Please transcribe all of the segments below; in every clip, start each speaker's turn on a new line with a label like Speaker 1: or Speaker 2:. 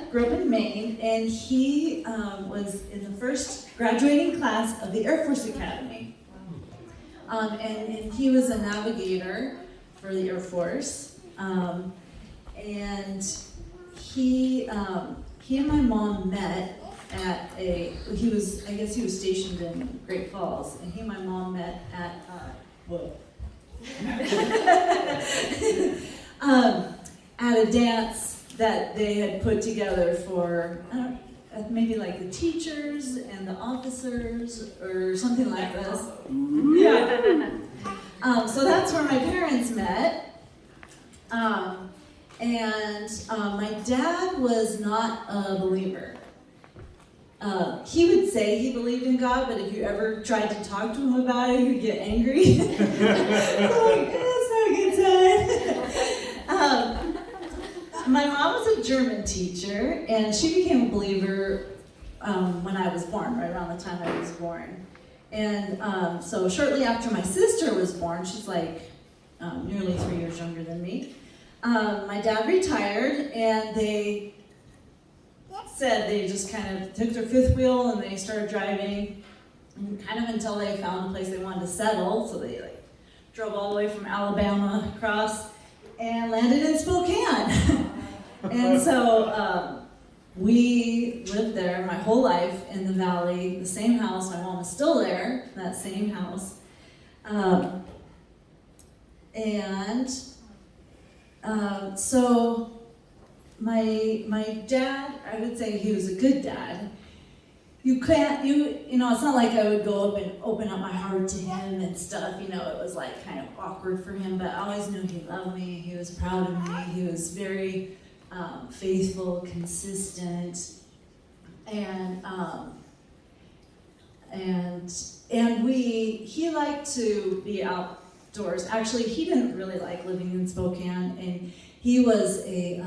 Speaker 1: dad grew up in Maine, and he was in the first graduating class of the Air Force Academy. And he was a navigator for the Air Force. And he and my mom met at I guess he was stationed in Great Falls, and he and my mom met at, at a dance that they had put together for, maybe like the teachers and the officers or something like this. Yeah. So that's where my parents met. My dad was not a believer. He would say he believed in God, but if you ever tried to talk to him about it, he would get angry. Like, that's not a good sign. My mom was a German teacher, and she became a believer when I was born, right around the time I was born. And so shortly after my sister was born, she's like nearly 3 years younger than me, my dad retired, and they said they just kind of took their fifth wheel and they started driving, and kind of until they found a place they wanted to settle. So they drove all the way from Alabama across and landed in Spokane. And so we lived there my whole life in the valley, the same house. My mom is still there, that same house. So my dad, I would say he was a good dad. It's not like I would go up and open up my heart to him and stuff, it was like kind of awkward for him, but I always knew he loved me, he was proud of me, he was very faithful, consistent, and he liked to be outdoors. Actually, he didn't really like living in Spokane, and he was a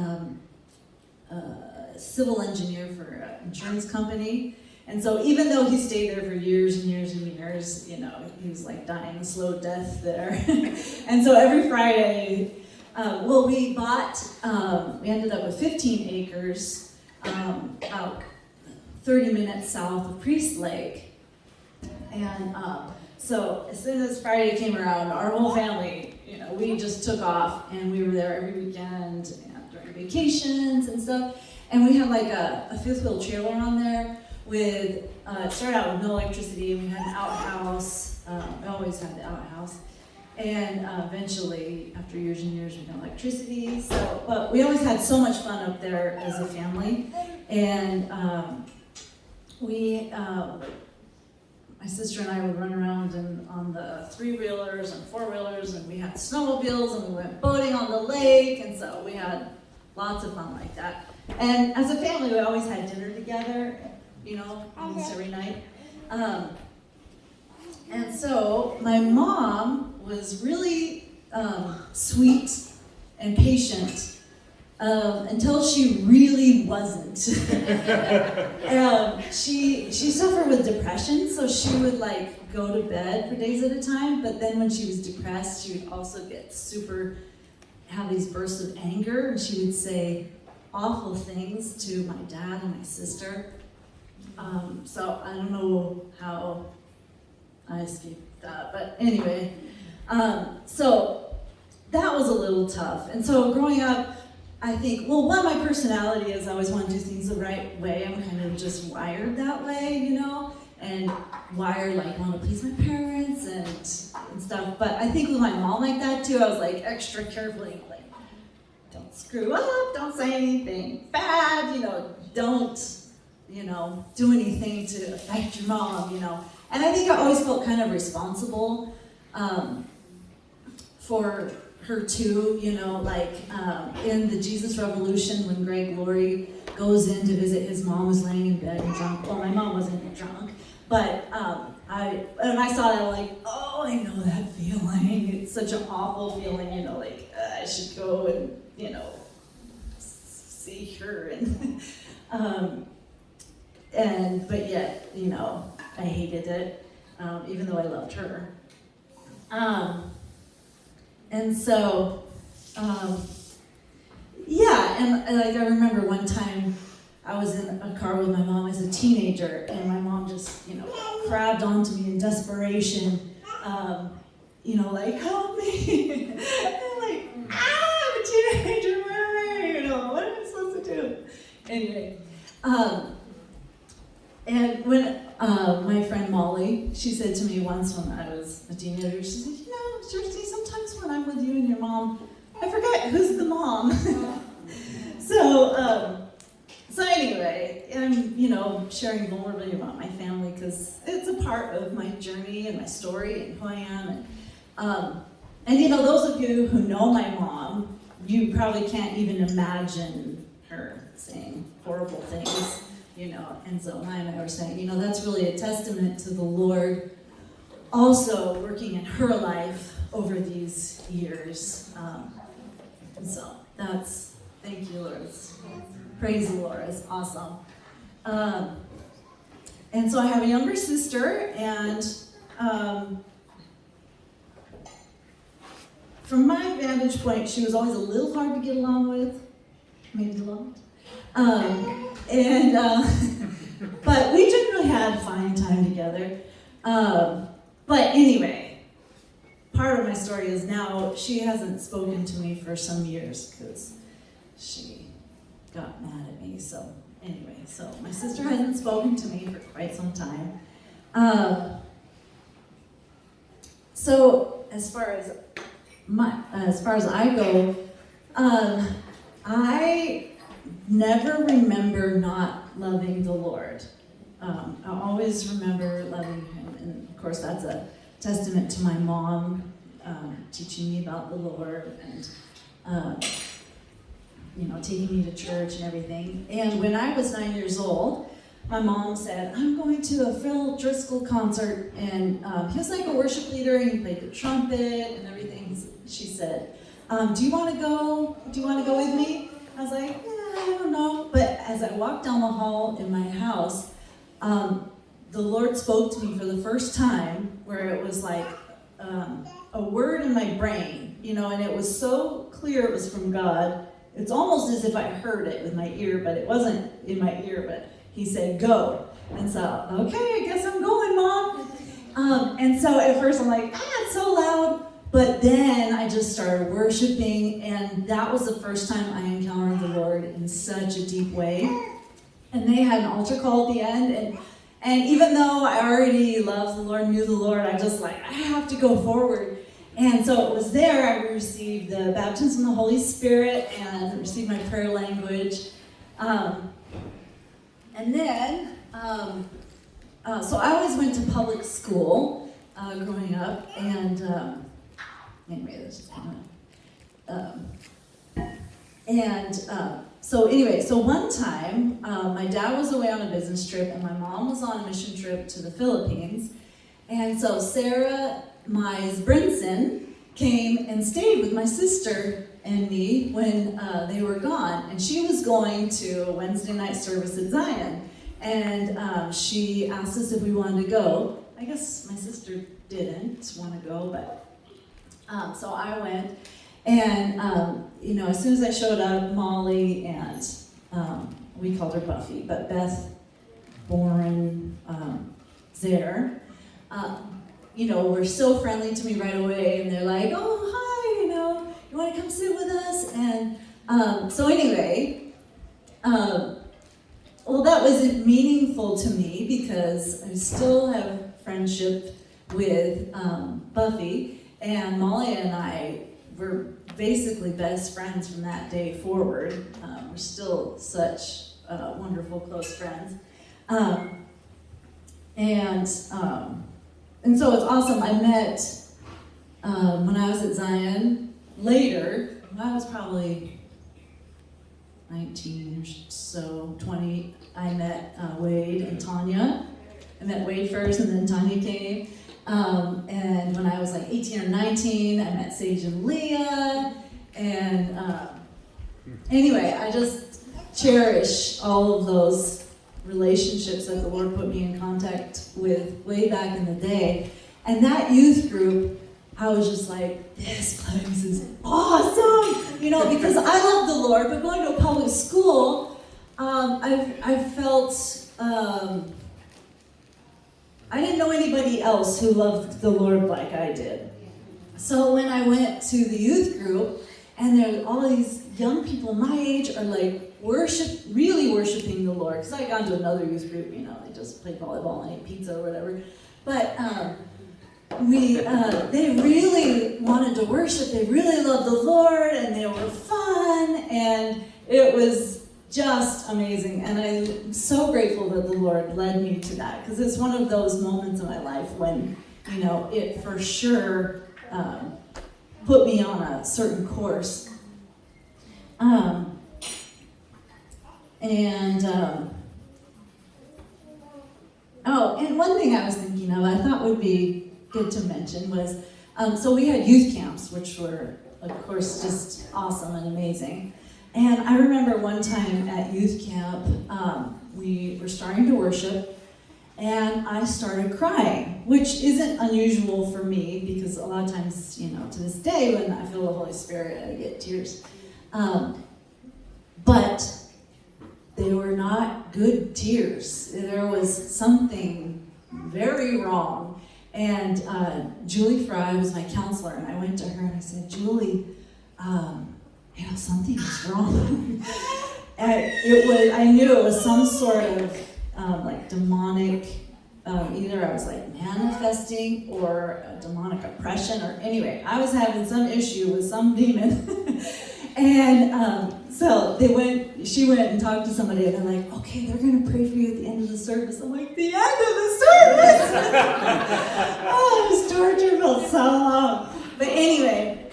Speaker 1: civil engineer for an insurance company. And so even though he stayed there for years and years and years, he was like dying a slow death there. And so every Friday, we ended up with 15 acres about 30 minutes south of Priest Lake. And so as soon as Friday came around, our whole family, we just took off, and we were there every weekend and during vacations and stuff. And we had like a fifth wheel trailer on there with, it started out with no electricity, and we had an outhouse. We always had the outhouse. And eventually, after years and years, we got electricity. But we always had so much fun up there as a family. And my sister and I would run around on the three-wheelers and four-wheelers, and we had snowmobiles, and we went boating on the lake, and so we had lots of fun like that. And as a family, we always had dinner together, almost every night. And so my mom was really sweet and patient until she really wasn't. She suffered with depression, so she would go to bed for days at a time, but then when she was depressed, she would also have these bursts of anger, and she would say awful things to my dad and my sister. So I don't know how I escaped that, but anyway, so that was a little tough. And so growing up, I think, one, my personality is I always want to do things the right way. I'm kind of just wired that way, and wired want to please my parents and stuff. But I think with my mom like that too, I was extra careful, don't screw up, don't say anything bad, don't, do anything to affect your mom, And I think I always felt kind of responsible for her too, in the Jesus Revolution, when Greg Laurie goes in to visit his mom who's laying in bed and drunk. Well, my mom wasn't drunk, but when I saw that, I'm oh, I know that feeling. It's such an awful feeling, I should go and, see her but yet, I hated it, even though I loved her. And so, and I remember one time I was in a car with my mom as a teenager, and my mom just, grabbed onto me in desperation, like, help me. And I'm like, I'm a teenager, what am I supposed to do? Anyway, and when my friend Molly, she said to me once when I was a teenager, she said, Shersti, sometimes when I'm with you and your mom, I forget who's the mom. So anyway, I'm, sharing vulnerability about my family because it's a part of my journey and my story and who I am. And those of you who know my mom, you probably can't even imagine her saying horrible things, And so Maya and I were saying, that's really a testament to the Lord also working in her life over these years. And so thank you, Lord. Praise the Lord, it's awesome. And so I have a younger sister, and from my vantage point, she was always a little hard to get along with, maybe a lot. But we generally had a fine time together. But anyway, part of my story is now she hasn't spoken to me for some years because she got mad at me. So anyway, so my sister hasn't spoken to me for quite some time. So as far as I go, I never remember not loving the Lord. I always remember loving him, and of course that's a testament to my mom teaching me about the Lord and taking me to church and everything. And when I was 9 years old, my mom said, I'm going to a Phil Driscoll concert, and he was like a worship leader, and he played the trumpet and everything. She said, do you want to go with me? I was like, I don't know. But as I walked down the hall in my house, the Lord spoke to me for the first time, where it was like a word in my brain, and it was so clear it was from God. It's almost as if I heard it with my ear, but it wasn't in my ear, but he said, go. And so, okay, I guess I'm going, Mom. And so at first I'm like, it's so loud. But then I just started worshiping, and that was the first time I encountered the Lord in such a deep way. And they had an altar call at the end, and even though I already loved the Lord, knew the Lord, I just I have to go forward. And so it was there I received the baptism of the Holy Spirit and received my prayer language. And then, so I always went to public school growing up, and anyway, that's just kind of, so one time, my dad was away on a business trip, and my mom was on a mission trip to the Philippines, and so Sarah Mize Brinson came and stayed with my sister and me when they were gone, and she was going to a Wednesday night service at Zion, and she asked us if we wanted to go. I guess my sister didn't want to go, but so I went, and as soon as I showed up, Molly and we called her Buffy, but Beth, Boren, Zare, were so friendly to me right away, and they're like, oh, hi, you want to come sit with us? And so anyway, that wasn't meaningful to me because I still have friendship with Buffy, and Molly and I were basically best friends from that day forward. We're still such wonderful, close friends. And so it's awesome. I met, when I was at Zion, later, I was probably 19 or so, 20, I met Wade and Tanya. I met Wade first, and then Tanya came. And when I was 18 or 19, I met Sage and Leah. And anyway, I just cherish all of those relationships that the Lord put me in contact with way back in the day. And that youth group, I was just like, this place is awesome, because I love the Lord, but going to a public school, I I felt, I didn't know anybody else who loved the Lord like I did. So when I went to the youth group, and there all these young people my age are like really worshiping the Lord. Because I had gone to another youth group, they just played volleyball and ate pizza or whatever. But they really wanted to worship. They really loved the Lord, and they were fun, and it was just amazing. And I'm so grateful that the Lord led me to that, because it's one of those moments in my life when, it for sure put me on a certain course. And one thing I was thinking of, I thought would be good to mention was, so we had youth camps, which were, of course, just awesome and amazing. And I remember one time at youth camp, we were starting to worship, and I started crying, which isn't unusual for me, because a lot of times, to this day, when I feel the Holy Spirit, I get tears. But they were not good tears. There was something very wrong. And Julie Fry was my counselor, and I went to her and I said, Julie, something is wrong. And I knew it was some sort of demonic, either I was manifesting or a demonic oppression, or anyway, I was having some issue with some demon. And so she went and talked to somebody, and they're like, okay, they're going to pray for you at the end of the service. I'm like, the end of the service? Oh, this torture felt so long. But anyway,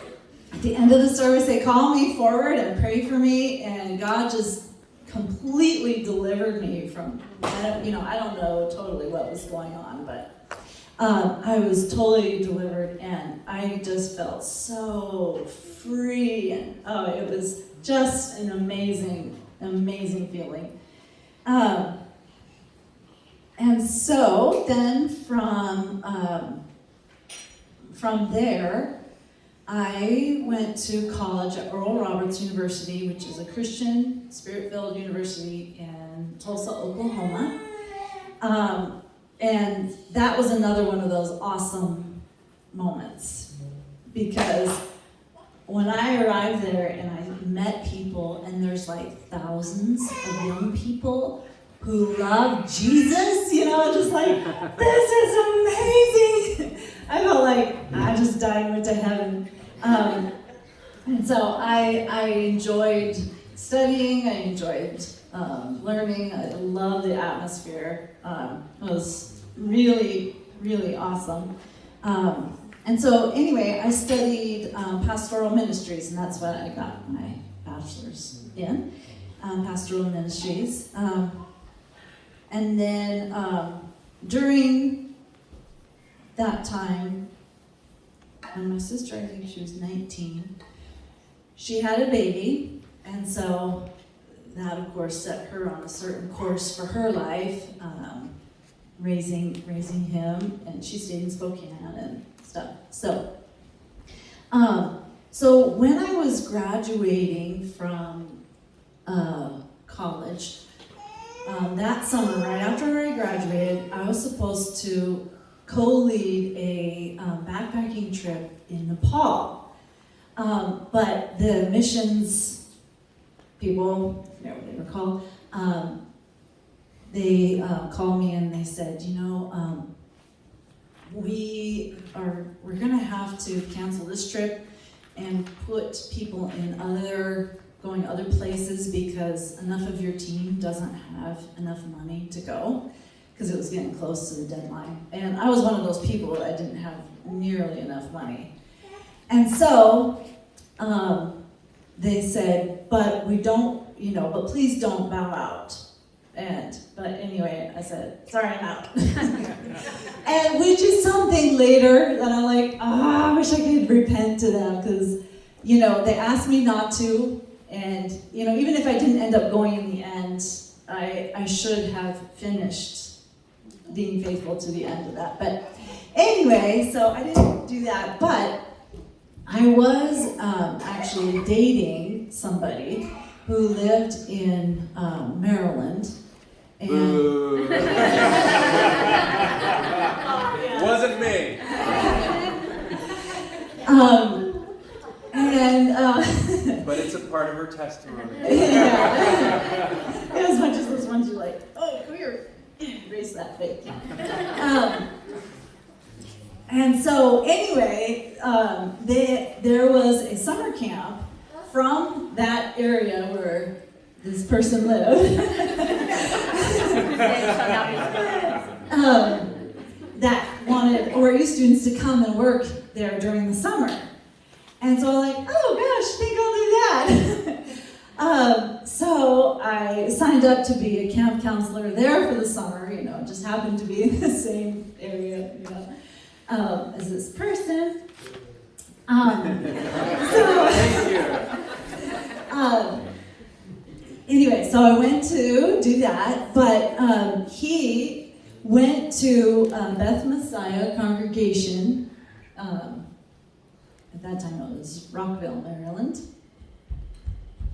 Speaker 1: at the end of the service, they called me forward and prayed for me, and God just completely delivered me from, I don't know totally what was going on, but I was totally delivered, and I just felt so free, and it was just an amazing, amazing feeling. And so then from there, I went to college at Oral Roberts University, which is a Christian, Spirit-filled university in Tulsa, Oklahoma. And that was another one of those awesome moments, because when I arrived there and I met people, and there's thousands of young people who love Jesus, just this is amazing. I felt like I just died and went to heaven. And so I enjoyed studying, I enjoyed learning, I love the atmosphere. It was really, really awesome. And so anyway, I studied pastoral ministries, and that's what I got my bachelor's in, pastoral ministries. And then during that time, when my sister, I think she was 19, she had a baby, and so that, of course, set her on a certain course for her life, raising him, and she stayed in Spokane and stuff. So when I was graduating from college, that summer, right after I graduated, I was supposed to co-lead a backpacking trip in Nepal. But the missions people, I forget what they were called, they called me and they said, we're gonna have to cancel this trip and put people in going other places, because enough of your team doesn't have enough money to go, because it was getting close to the deadline. And I was one of those people that I didn't have nearly enough money. And so they said, but but please don't bow out. But anyway, I said, sorry, I'm out. And which is something later that I'm like, I wish I could repent to them, because, they asked me not to. And, even if I didn't end up going in the end, I should have finished being faithful to the end of that. But anyway, so I didn't do that, but I was actually dating somebody who lived in Maryland,
Speaker 2: part of her testimony.
Speaker 1: Yeah. As much as those ones you're like, oh, come here, raise that faith. And so anyway, there was a summer camp from that area where this person lived that wanted ORU students to come and work there during the summer. And so I'm like, oh gosh, I think I'll do that. So I signed up to be a camp counselor there for the summer, it just happened to be in the same area, as this person. Anyway, so I went to do that, but he went to Beth Messiah congregation. At that time it was Rockville, Maryland.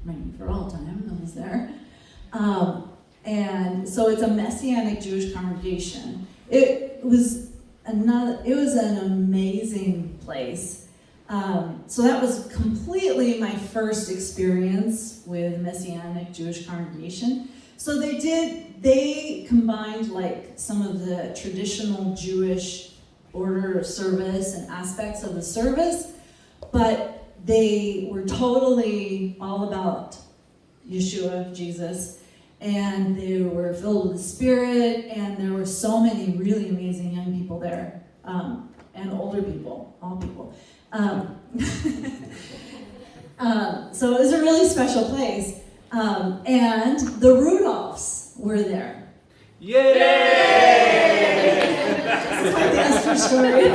Speaker 1: Maybe for all time, I was there. And so it's a Messianic Jewish congregation. It was an amazing place. So that was completely my first experience with Messianic Jewish congregation. So they combined like some of the traditional Jewish order of service and aspects of the service, but they were totally all about Yeshua, Jesus, and they were filled with the Spirit, and there were so many really amazing young people there, and older people, all people. So it was a really special place, and the Rudolphs were there.
Speaker 2: Yay!
Speaker 1: It's like the Esther story.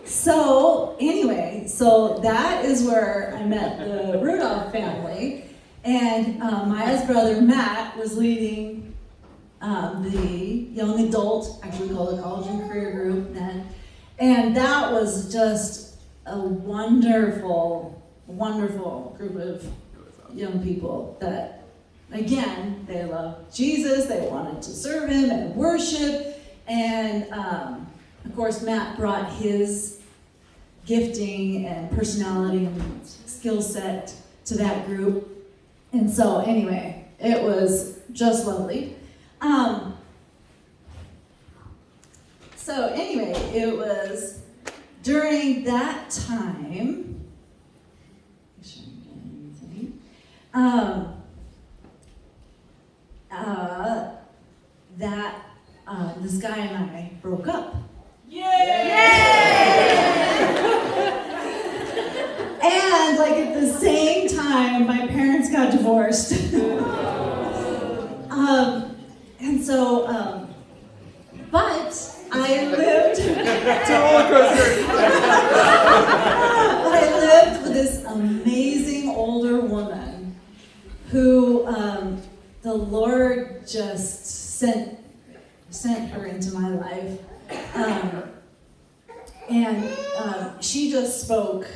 Speaker 1: So anyway, so that is where I met the Rudolph family, and Maya's brother Matt was leading the young adult, actually called the college and career group then, and that was just a wonderful, wonderful group of young people that, again, they loved Jesus, they wanted to serve him and worship, and of course Matt brought his gifting and personality and skill set to that group, and so anyway, it was just lovely. So anyway, it was during that time, that this guy and I broke up. Yay! And like at the same time, my parents got divorced. And so, but I lived. I lived with this amazing older woman who the Lord just sent her into my life, and she just spoke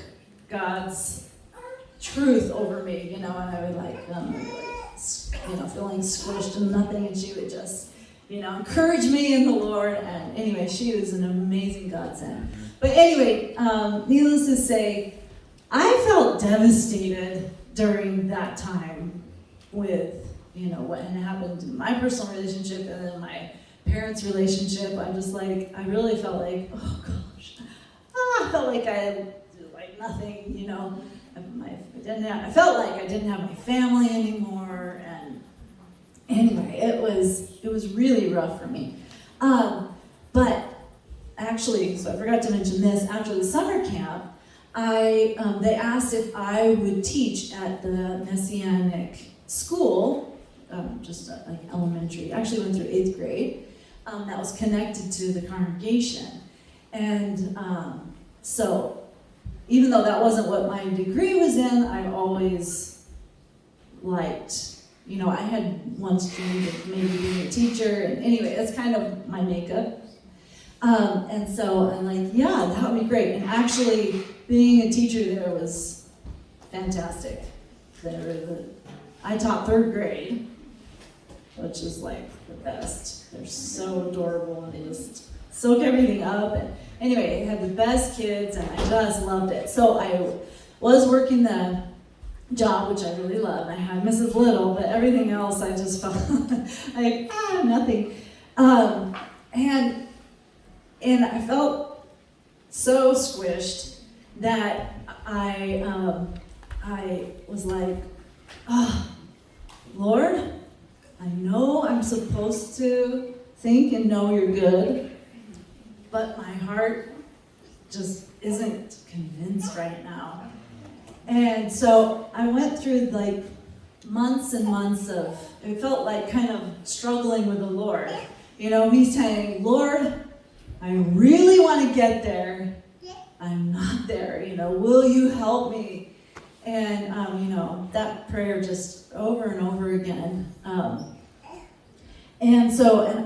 Speaker 1: God's truth over me, and I would feeling squished and nothing, and she would just, encourage me in the Lord. And anyway, she was an amazing godsend. But anyway, needless to say, I felt devastated during that time with, what had happened in my personal relationship and then my parents' relationship. I really felt like, oh gosh, I felt like I had nothing, I felt like I didn't have my family anymore, and anyway, it was really rough for me. But actually, so I forgot to mention this, after the summer camp, they asked if I would teach at the Messianic school, just like elementary, actually went through 8th grade, that was connected to the congregation. And so even though that wasn't what my degree was in, I always liked, I had once dreamed of maybe being a teacher, and anyway, that's kind of my makeup. And so I'm like, yeah, that would be great. And actually, being a teacher there was fantastic. I taught 3rd grade, which is like the best. They're so adorable, and they just soak everything up. Anyway, I had the best kids, and I just loved it. So I was working the job, which I really loved. I had Mrs. Little, but everything else I just felt like, nothing. And I felt so squished that I was like, Lord, I know I'm supposed to think and know you're good, but my heart just isn't convinced right now. And so I went through like months and months of, it felt like kind of struggling with the Lord. You know, me saying, Lord, I really want to get there. I'm not there. You know, will you help me? And, that prayer just over and over again. And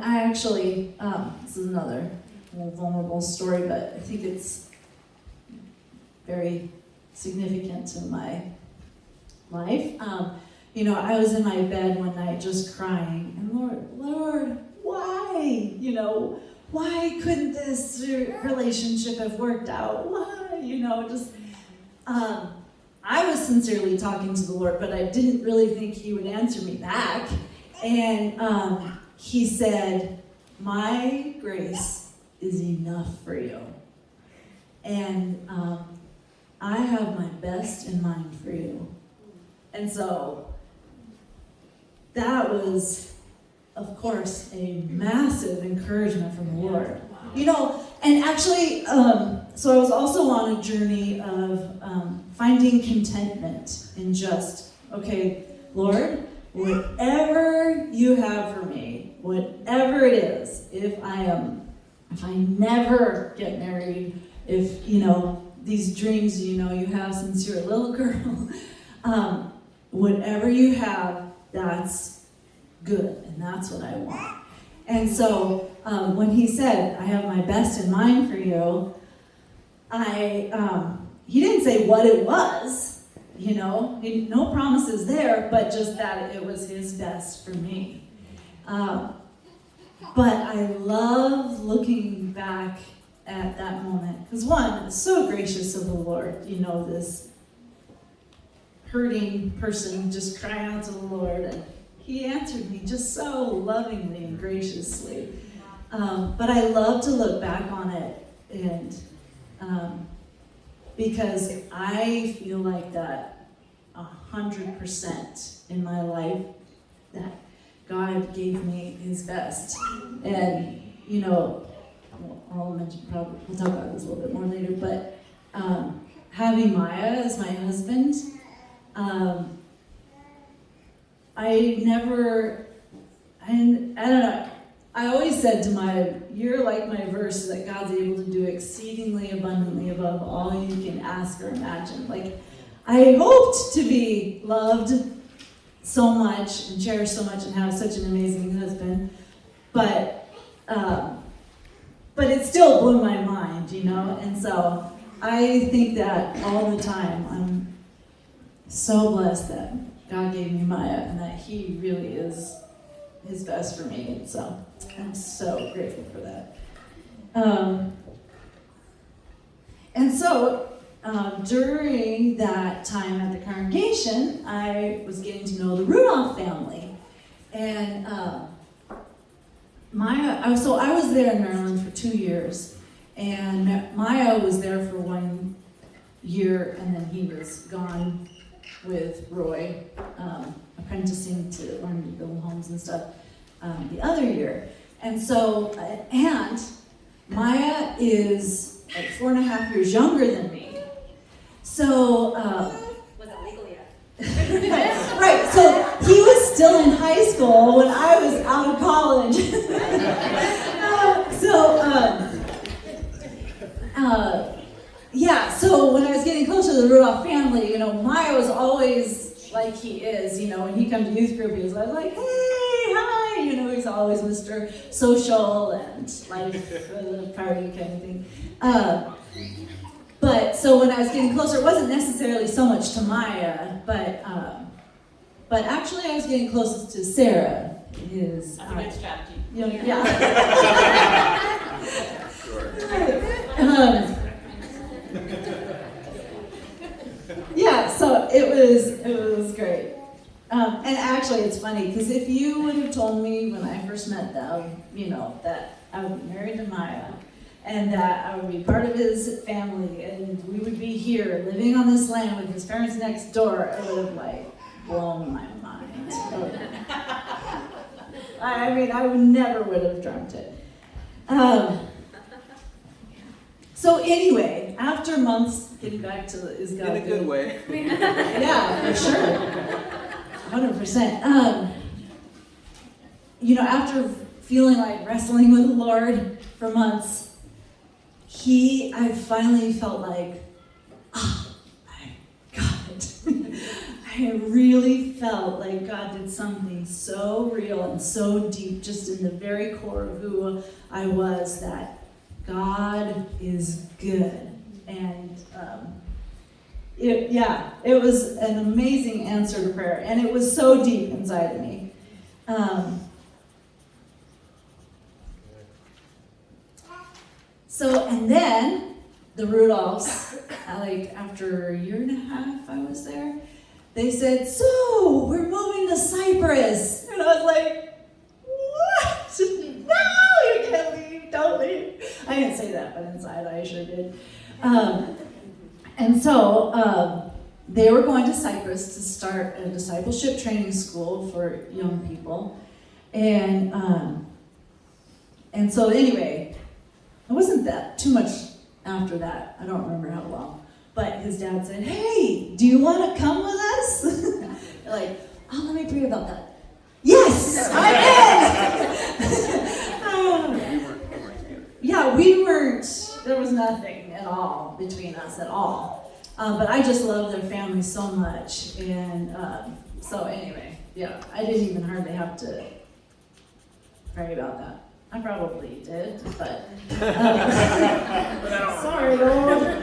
Speaker 1: I actually, this is another more vulnerable story, but I think it's very significant to my life. I was in my bed one night just crying, and Lord, why? Why couldn't this relationship have worked out? Why? I was sincerely talking to the Lord, but I didn't really think he would answer me back. And he said, my grace is enough for you. And I have my best in mind for you. And so that was, of course, a massive encouragement from the Lord. And actually, so I was also on a journey of finding contentment in just, okay, Lord, whatever you have for me, whatever it is, if I never get married, if, these dreams, you have since you're a little girl, whatever you have, that's good, and that's what I want. And so when he said, I have my best in mind for you, he didn't say what it was, no promises there, but just that it was his best for me. But I love looking back at that moment, because one, it's so gracious of the Lord, this hurting person just crying out to the Lord, and he answered me just so lovingly and graciously. But I love to look back on it, and because I feel like that 100% in my life, that God gave me his best. And, I'll mention, probably, we'll talk about this a little bit more later, but having Maya as my husband, I don't know, I always said to Maya, you're like my verse that God's able to do exceedingly abundantly above all you can ask or imagine. Like, I hoped to be loved so much and cherished so much and have such an amazing husband, but it still blew my mind, and so I think that all the time. I'm so blessed that God gave me Maya and that he really is his best for me, and so I'm so grateful for that. And so during that time at the congregation, I was getting to know the Rudolph family, and I was there in Maryland for 2 years, and Maya was there for 1 year, and then he was gone with Roy, apprenticing to learn to build homes and stuff the other year. And so, and Maya is like 4.5 years younger than me. So,
Speaker 2: wasn't legal yet.
Speaker 1: right, so he was still in high school when I was out of college. So when I was getting closer to the Rudolph family, Maya was always like he is, when he comes to youth group, he was like, hey, hi, he's always Mr. Social and life of the party kind of thing. But so when I was getting closer, it wasn't necessarily so much to Maya, but actually I was getting closest to Sarah.
Speaker 2: That's a good strategy.
Speaker 1: Yeah.
Speaker 2: Sure.
Speaker 1: Yeah, so it was great. And actually, it's funny because if you would have told me when I first met them, that I would be married to Maya, and that I would be part of his family, and we would be here living on this land with his parents next door, it would have blown my mind. I never would have dreamt it. So anyway, after months, getting back to is God
Speaker 3: in a good way.
Speaker 1: Yeah, for sure. 100%. After feeling like wrestling with the Lord for months, I finally felt like, I got it. I really felt like God did something so real and so deep, just in the very core of who I was, that God is good. And it was an amazing answer to prayer, and it was so deep inside of me. And then the Rudolphs, after a year and a half I was there, they said, "So, we're moving to Cyprus." And I was like, "What? No, you can't leave, don't leave." I didn't say that, but inside I sure did. And so they were going to Cyprus to start a discipleship training school for young people. And so anyway, it wasn't that too much after that. I don't remember how long. But his dad said, "Hey, do you want to come with us?" Let me pray about that. Yes, I'm in. Yeah, we weren't. There was nothing at all between us at all. But I just love their family so much. And so anyway, yeah, I didn't even hardly have to pray about that. I probably did, but sorry, Lord.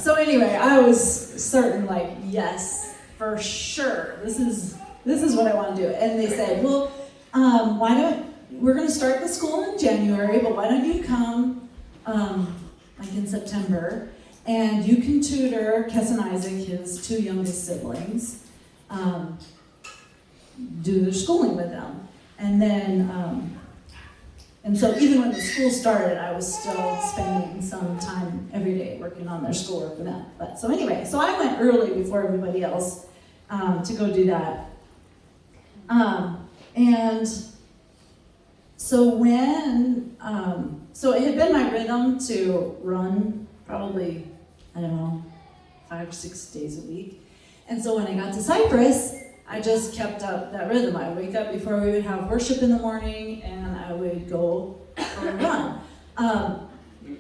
Speaker 1: So anyway, I was certain, yes, for sure, this is what I want to do. And they said, "Well, we're going to start the school in January, but why don't you come in September, and you can tutor Kes and Isaac, his two youngest siblings, do their schooling with them." And then, and so even when the school started, I was still spending some time every day working on their schoolwork with them. But so anyway, so I went early before everybody else to go do that. And so so it had been my rhythm to run probably, 5 or 6 days a week. And so when I got to Cyprus, I just kept up that rhythm. I would wake up before we would have worship in the morning, and I would go for a run.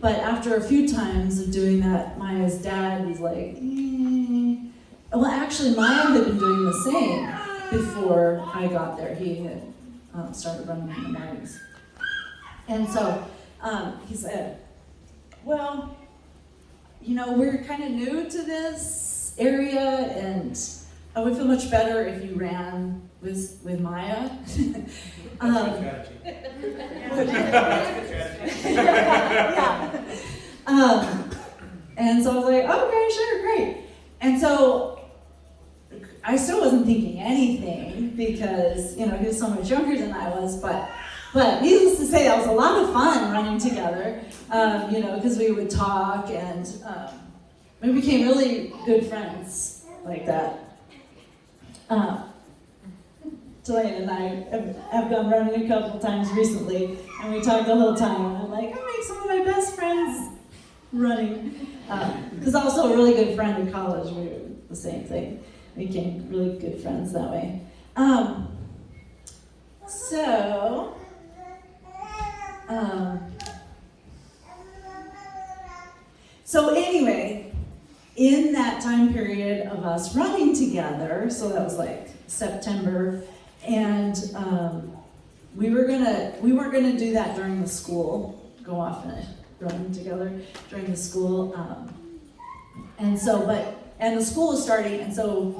Speaker 1: But after a few times of doing that, Maya's dad was like, Well, actually, Maya had been doing the same before I got there. He had started running in the mornings. And so he said, "Well, we're kind of new to this area, and I would feel much better if you ran with Maya." And so I was like, "Okay, sure, great." And so I still wasn't thinking anything because, he was so much younger than I was, but needless to say, that was a lot of fun running together, because we would talk, and we became really good friends like that. Delaney and I have gone running a couple times recently, and we talked the whole time, and I'm like, I make some of my best friends running. Because also a really good friend in college, we were the same thing. We became really good friends that way. So anyway, in that time period of us running together, so that was September, and we weren't gonna do that during the school, go off and run together during the school, and the school was starting, and so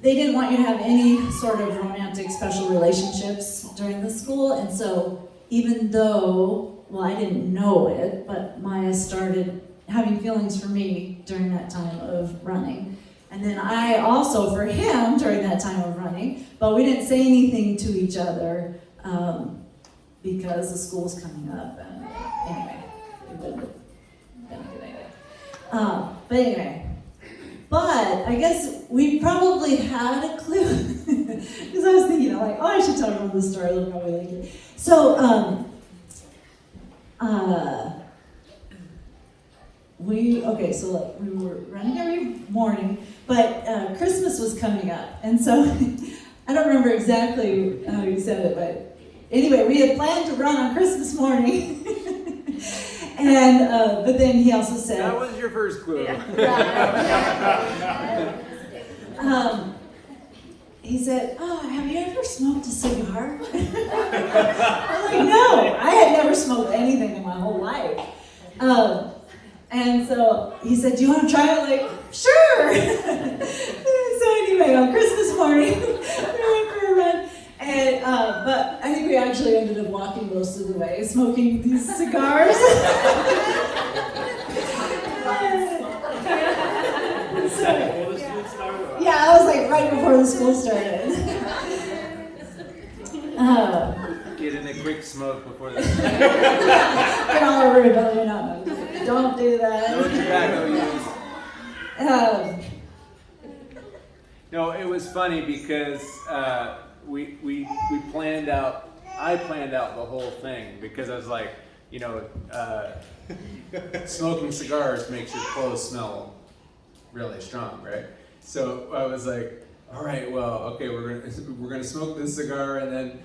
Speaker 1: they didn't want you to have any sort of romantic special relationships during the school, and so even though, well, I didn't know it, but Maya started having feelings for me during that time of running. And then I also for him during that time of running, but we didn't say anything to each other because the school's coming up. And anyway, it wouldn't have been a good idea. But anyway, but I guess we probably had a clue because I was thinking, like, oh, I should tell everyone this story. They'll probably like it. So, so like we were running every morning, but Christmas was coming up, and so I don't remember exactly how you said it, but anyway, we had planned to run on Christmas morning, and but then he also said
Speaker 3: that was your first clue.
Speaker 1: He said, "Oh, have you ever smoked a cigar?" I was like, "No, I had never smoked anything in my whole life." And so he said, "Do you want to try it?" Like, sure. So anyway, on Christmas morning, we went for a run, and but I think we actually ended up walking most of the way, smoking these cigars. Yeah, I was like right before the school started.
Speaker 3: Get in a quick smoke before the
Speaker 1: Get all over it, but you're not. Don't do that.
Speaker 3: no tobacco use. No, it was funny because we planned out. I planned out the whole thing because I was like, smoking cigars makes your clothes smell really strong, right? So I was like, all right, well, okay, we're gonna smoke this cigar, and then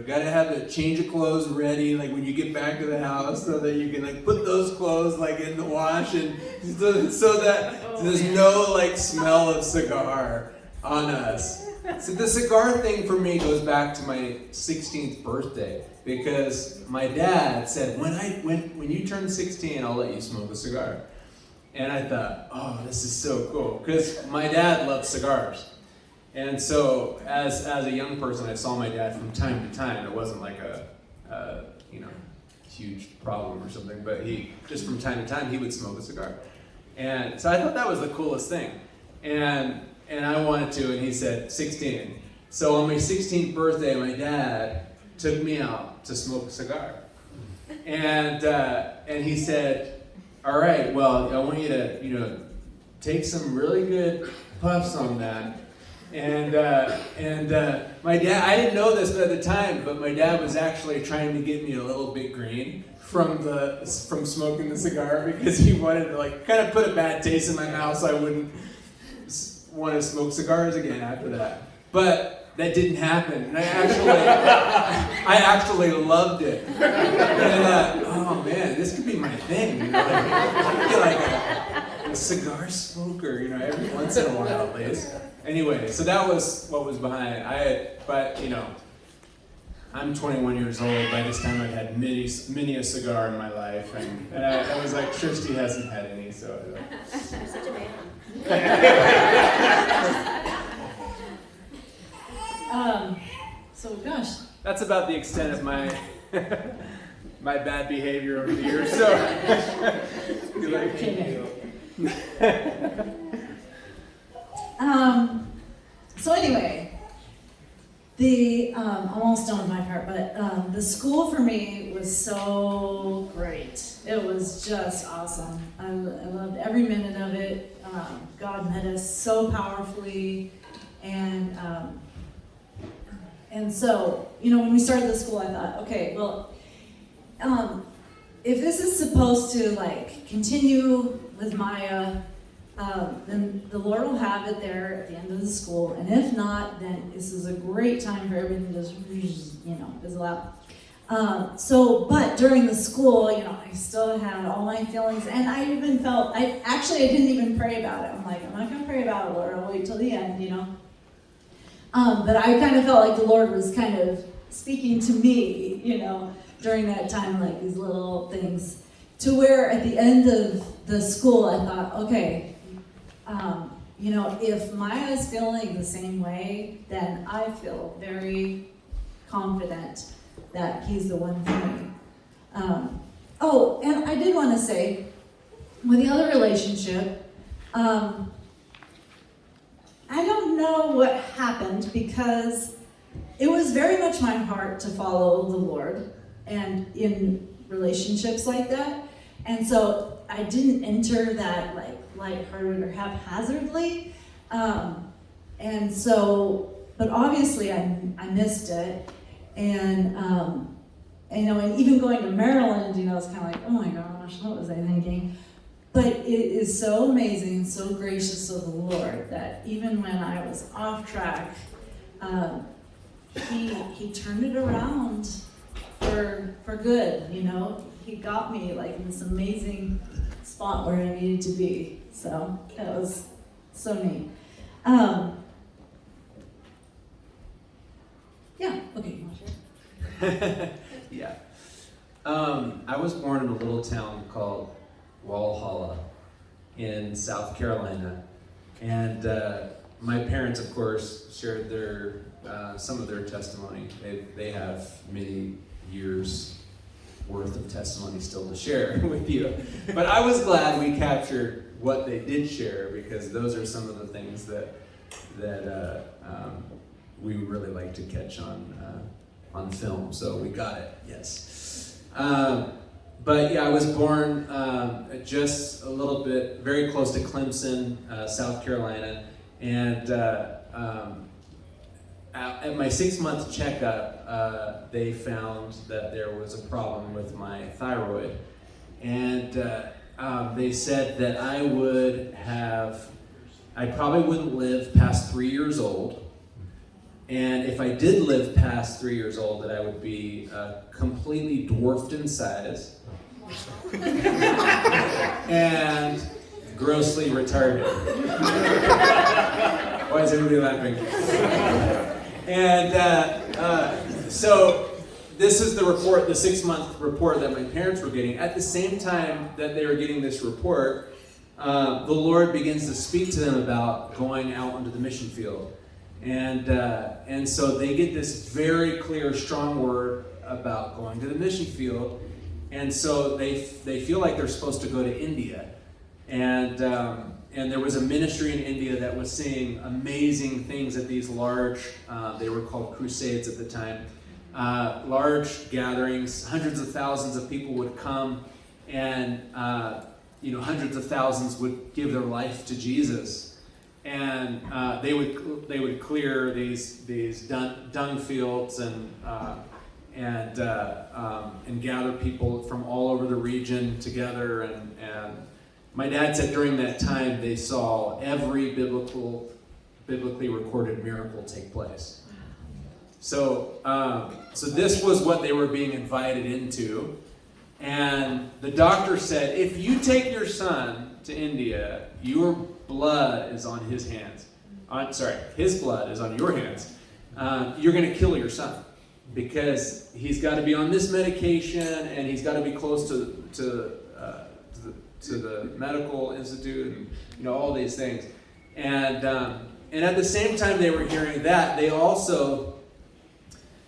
Speaker 3: gotta have a change of clothes ready, like when you get back to the house, so that you can like put those clothes like in the wash, and so that there's no like smell of cigar on us. So the cigar thing for me goes back to my 16th birthday, because my dad said, when you turn 16, I'll let you smoke a cigar. And I thought, oh, this is so cool, because my dad loved cigars. And so as a young person, I saw my dad from time to time. It wasn't like a huge problem or something, but he just from time to time he would smoke a cigar. And so I thought that was the coolest thing. And I wanted to, and he said 16. So on my 16th birthday, my dad took me out to smoke a cigar. And he said, all right, well, I want you to, take some really good puffs on that. And my dad, I didn't know this at the time, but my dad was actually trying to get me a little bit green from smoking the cigar, because he wanted to like kind of put a bad taste in my mouth so I wouldn't want to smoke cigars again after that. But that didn't happen, and I actually loved it. And I thought, oh man, this could be my thing. Like, I could be like a cigar smoker, every once in a while at least. Anyway, so that was what was behind it. I'm 21 years old. By this time, I'd had many a cigar in my life, and I was like, Shersti hasn't had any, so.
Speaker 2: You're such a man.
Speaker 1: So gosh.
Speaker 3: That's about the extent of my my bad behavior over the years. So.
Speaker 1: So anyway, I'm almost done with my part, but the school for me was so great. It was just awesome. I loved every minute of it. God met us so powerfully, and so, when we started the school, I thought, okay, well, if this is supposed to like continue with Maya, then the Lord will have it there at the end of the school, and if not, then this is a great time for everything to just, fizzle out. But during the school, I still had all my feelings, and I even felt, I didn't even pray about it. I'm like, I'm not going to pray about it, Lord, I'll wait till the end, But I kind of felt like the Lord was kind of speaking to me, during that time, like these little things, to where at the end of the school, I thought, okay, if Maya is feeling the same way, then I feel very confident that he's the one for me. Oh, and I did want to say, with the other relationship, I don't know what happened, because it was very much my heart to follow the Lord and in relationships like that. And so I didn't enter that like lighthearted or haphazardly. And so, but obviously I missed it. And even going to Maryland, it's kind of like, oh my gosh, what was I thinking? But it is so amazing, so gracious of the Lord, that even when I was off track, he turned it around for good. He got me like in this amazing spot where I needed to be. So that was so neat. Yeah. Okay. You want to share?
Speaker 3: Yeah. I was born in a little town called Walhalla in South Carolina, and my parents, of course, shared some of their testimony. They have many years worth of testimony still to share with you, but I was glad we captured what they did share, because those are some of the things that we really like to catch on film. So we got it. Yes. But yeah, I was born just a little bit, very close to Clemson, South Carolina, and at my 6-month checkup, they found that there was a problem with my thyroid, and they said that I probably wouldn't live past 3 years old, and if I did live past 3 years old, that I would be completely dwarfed in size and grossly retarded. Why is everybody laughing? And so this is the report, the 6-month report that my parents were getting. At the same time that they were getting this report, the Lord begins to speak to them about going out onto the mission field. And so they get this very clear, strong word about going to the mission field. And so they feel like they're supposed to go to India. And there was a ministry in India that was seeing amazing things at these large, they were called crusades at the time, large gatherings. Hundreds of thousands of people would come, and hundreds of thousands would give their life to Jesus. And they would clear these dung fields and gather people from all over the region together. And my dad said during that time they saw every biblically recorded miracle take place. So this was what they were being invited into. And the doctor said, if you take your son to India, your blood is on his hands. His blood is on your hands. You're going to kill your son, because he's got to be on this medication, and he's got to be close to the medical institute, and all these things. And at the same time they were hearing that, they also,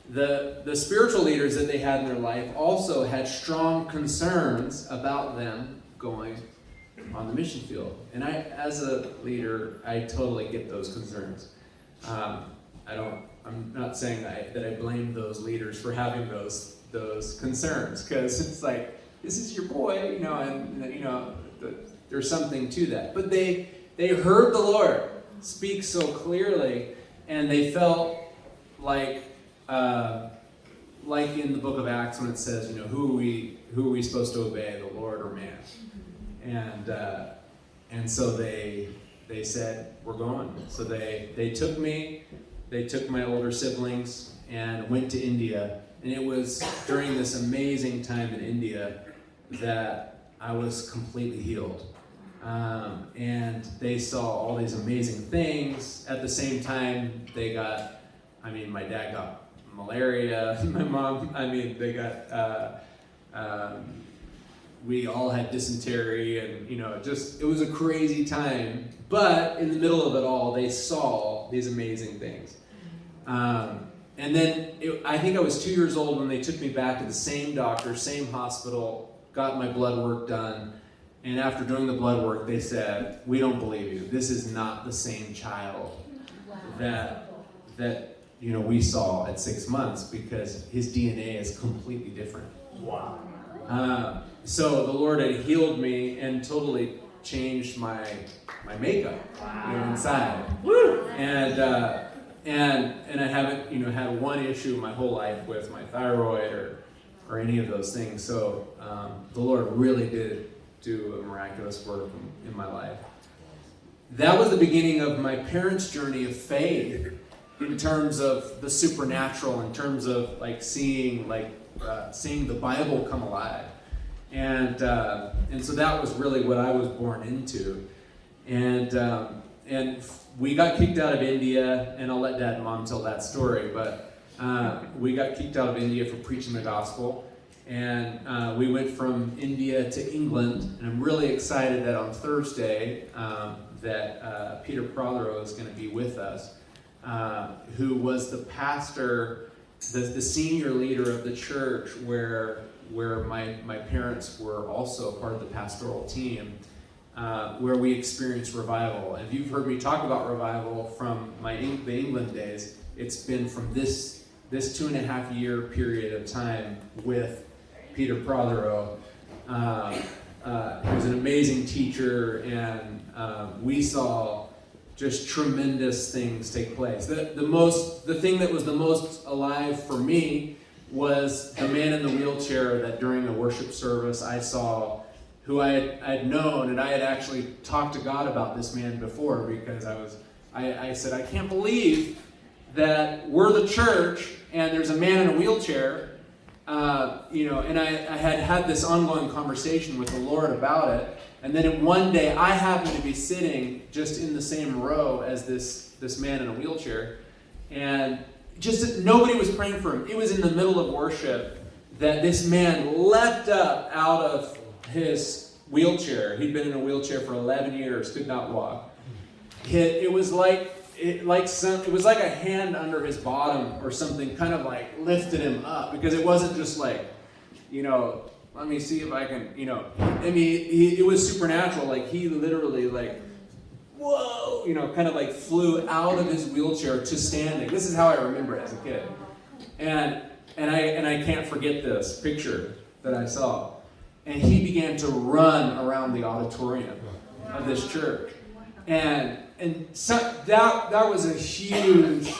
Speaker 3: the spiritual leaders that they had in their life also had strong concerns about them going on the mission field. And I, as a leader, I totally get those concerns. I'm not saying that I blame those leaders for having those concerns, because it's like, this is your boy, and there's something to that. But they heard the Lord speak so clearly, and they felt like in the book of Acts when it says, who are we supposed to obey, the Lord or man? And so they said, we're going. So they took me, they took my older siblings, and went to India. And it was during this amazing time in India that I was completely healed. And they saw all these amazing things. At the same time, my dad got malaria, my mom, they got, we all had dysentery, and it was a crazy time. But in the middle of it all, they saw these amazing things. And then I think I was 2 years old when they took me back to the same doctor, same hospital, got my blood work done. And after doing the blood work, they said, "We don't believe you. This is not the same child that we saw at 6 months, because his DNA is completely different."
Speaker 4: Wow.
Speaker 3: So the Lord had healed me and totally changed my makeup inside.
Speaker 4: Woo!
Speaker 3: And I haven't had one issue my whole life with my thyroid or any of those things. So the Lord really did do a miraculous work in my life. That was the beginning of my parents' journey of faith, in terms of the supernatural, in terms of like seeing the Bible come alive, and so that was really what I was born into, and we got kicked out of India, and I'll let Dad and Mom tell that story, but we got kicked out of India for preaching the gospel. And we went from India to England, and I'm really excited that on Thursday that Peter Prothero is going to be with us, who was the pastor, the senior leader of the church where my parents were also part of the pastoral team, where we experienced revival. And if you've heard me talk about revival from the England days, it's been from this 2.5 year period of time with Peter Prothero. He was an amazing teacher, and we saw just tremendous things take place. The thing that was the most alive for me was the man in the wheelchair that during a worship service I saw, who I had known, and I had actually talked to God about this man before, because I said, I can't believe that we're the church and there's a man in a wheelchair. And I had this ongoing conversation with the Lord about it. And then one day I happened to be sitting just in the same row as this man in a wheelchair. And just nobody was praying for him. It was in the middle of worship that this man leapt up out of his wheelchair. He'd been in a wheelchair for 11 years, could not walk. It was like a hand under his bottom or something kind of like lifted him up, because it wasn't just like, let me see if I can, it was supernatural. Like he literally whoa, kind of like flew out of his wheelchair to standing. This is how I remember it as a kid. And I can't forget this picture that I saw. And he began to run around the auditorium of this church. And so that was a huge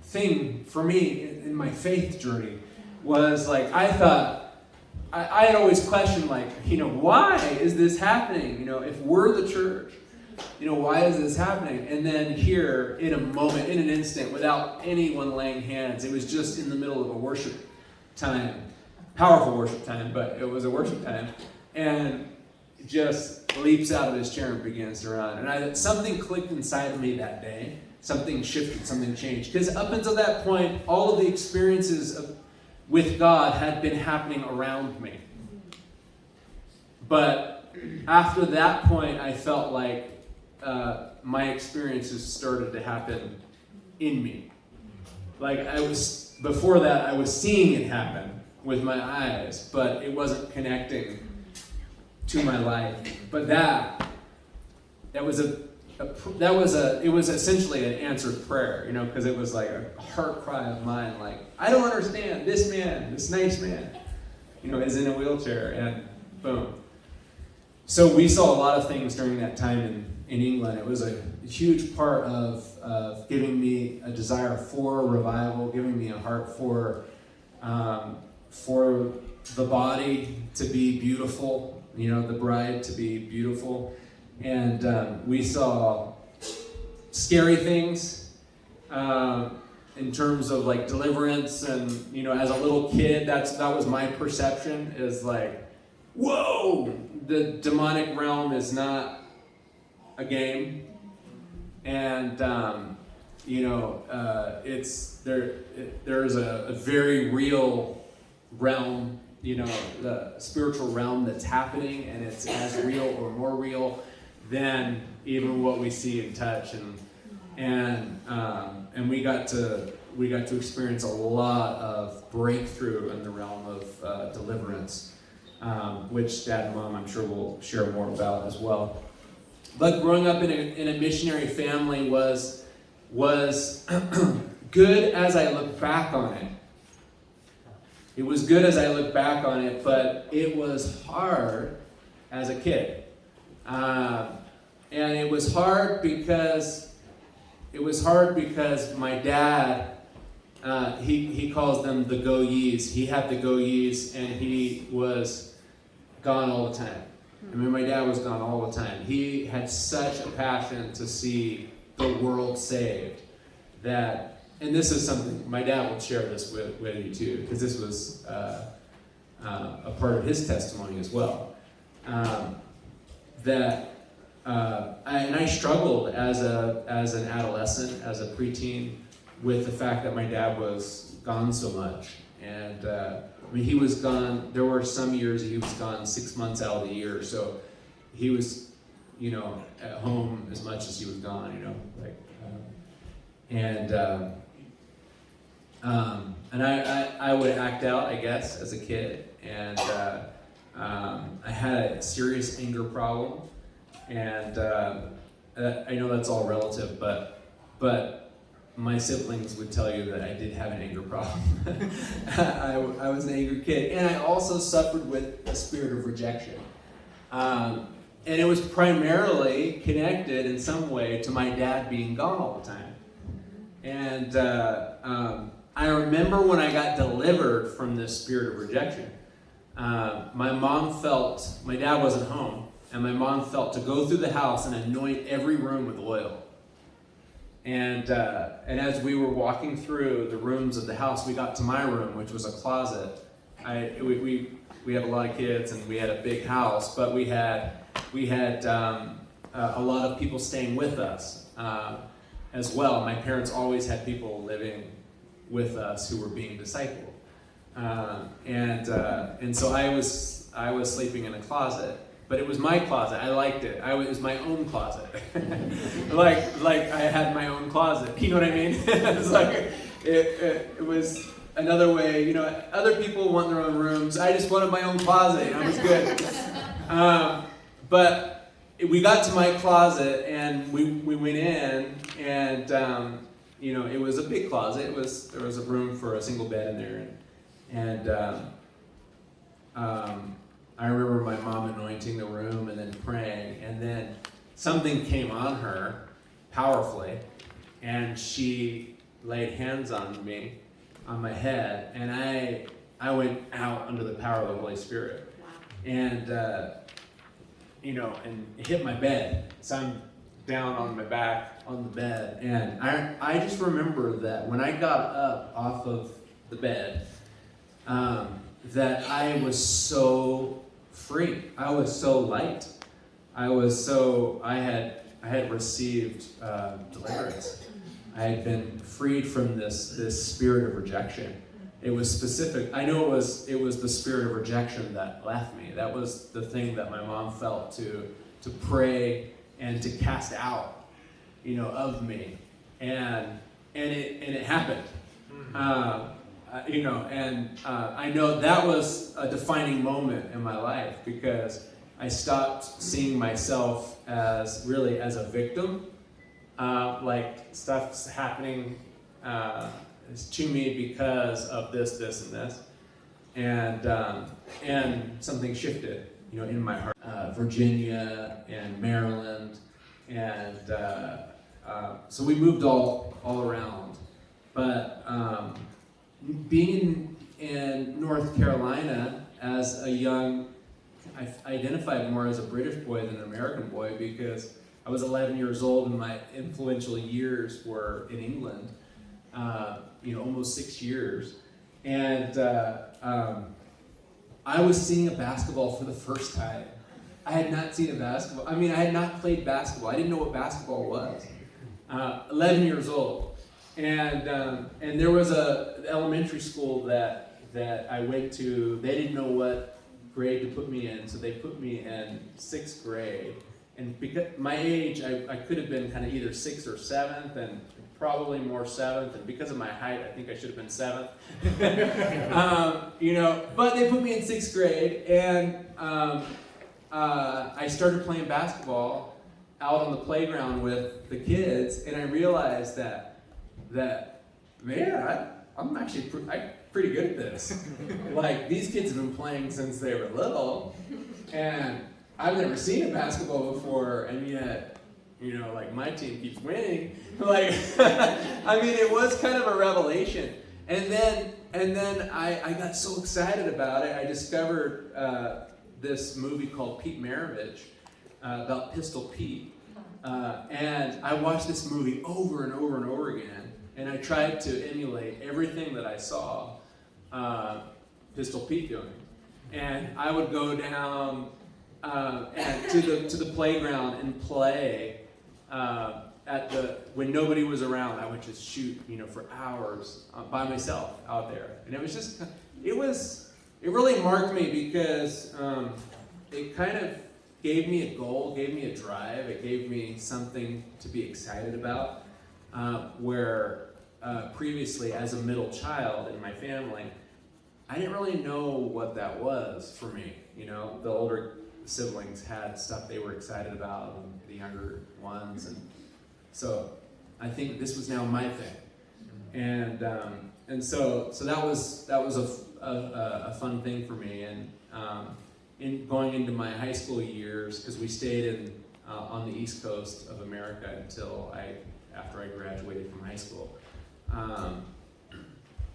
Speaker 3: thing for me in my faith journey. Was like, I thought, I had always questioned, why is this happening? If we're the church, why is this happening? And then here, in a moment, in an instant, without anyone laying hands, it was just in the middle of a worship time, powerful worship time, but it was a worship time, and just leaps out of his chair and begins to run. And something clicked inside of me that day. Something shifted, something changed. Because up until that point, all of the experiences with God had been happening around me. But after that point, I felt like my experiences started to happen in me. Before that, I was seeing it happen with my eyes, but it wasn't connecting to my life. But it was essentially an answered prayer, because it was like a heart cry of mine, I don't understand, this man, this nice man, is in a wheelchair, and boom. So we saw a lot of things during that time in England. It was a huge part of giving me a desire for revival, giving me a heart for the body to be beautiful, the bride to be beautiful. And we saw scary things in terms of deliverance, and as a little kid, that was my perception, is whoa, the demonic realm is not a game, and it's there's a very real realm, the spiritual realm that's happening, and it's as real or more real than even what we see and touch, and we got to we got to experience a lot of breakthrough in the realm of deliverance, which Dad and Mom, I'm sure, will share more about as well. But growing up in a missionary family was good as I look back on it. It was good as I look back on it, but it was hard as a kid. And it was hard because my dad, he calls them the go-yees. He had the go-yees, and he was gone all the time. I mean, my dad was gone all the time. He had such a passion to see the world saved that, and this is something, my dad will share this with you too, because this was a part of his testimony as well. I struggled as an adolescent, as a preteen, with the fact that my dad was gone so much. And I mean, he was gone. There were some years he was gone 6 months out of the year, so he was, at home as much as he was gone. And I would act out, I guess, as a kid, and I had a serious anger problem. And I know that's all relative, but my siblings would tell you that I did have an anger problem. I was an angry kid, and I also suffered with a spirit of rejection. And it was primarily connected in some way to my dad being gone all the time. And I remember when I got delivered from this spirit of rejection, my dad wasn't home. And my mom felt to go through the house and anoint every room with oil. And as we were walking through the rooms of the house, we got to my room, which was a closet. We have a lot of kids, and we had a big house, but we had a lot of people staying with us as well. My parents always had people living with us who were being discipled, and so I was sleeping in a closet. But it was my closet. I liked it. It was my own closet. like I had my own closet. You know what I mean? It's like it was another way. Other people want their own rooms. I just wanted my own closet. It was good. But we got to my closet, and we went in, and it was a big closet. There was a room for a single bed in there, and I remember my mom anointing the room and then praying, and then something came on her powerfully, and she laid hands on me, on my head, and I went out under the power of the Holy Spirit.
Speaker 2: Wow.
Speaker 3: And and hit my bed. So I'm down on my back on the bed, and I just remember that when I got up off of the bed, that I was so free. I was so light. I had received deliverance. I had been freed from this spirit of rejection. It was specific. I know it was the spirit of rejection that left me. That was the thing that my mom felt to pray and to cast out, of me, and it happened. I know that was a defining moment in my life, because I stopped seeing myself as a victim, like stuff's happening to me because of this, and this, and something shifted, in my heart. Virginia and Maryland, and so we moved all around, but being in North Carolina as a young, I identified more as a British boy than an American boy, because I was 11 years old and my influential years were in England, almost 6 years. And I was seeing a basketball for the first time. I had not seen a basketball. I mean, I had not played basketball. I didn't know what basketball was. 11 years old. And there was a elementary school that I went to. They didn't know what grade to put me in, so they put me in 6th grade. And because my age, I could have been kind of either 6th or 7th, and probably more 7th, and because of my height, I think I should have been 7th. But they put me in 6th grade, and I started playing basketball out on the playground with the kids, and I realized that man, I'm actually pretty good at this. Like, these kids have been playing since they were little, and I've never seen a basketball before, and yet, like, my team keeps winning. Like, I mean, it was kind of a revelation. And then I got so excited about it, I discovered this movie called Pete Maravich, about Pistol Pete. And I watched this movie over and over and over again, and I tried to emulate everything that I saw Pistol Pete doing. And I would go down to the playground and play when nobody was around. I would just shoot, for hours by myself out there, and it was just, it really marked me because it kind of gave me a goal, gave me a drive, it gave me something to be excited about. Where previously, as a middle child in my family, I didn't really know what that was for me. The older siblings had stuff they were excited about, and the younger ones, and so I think this was now my thing, and so that was a fun thing for me, and in going into my high school years, because we stayed on the East Coast of America until after I graduated from high school.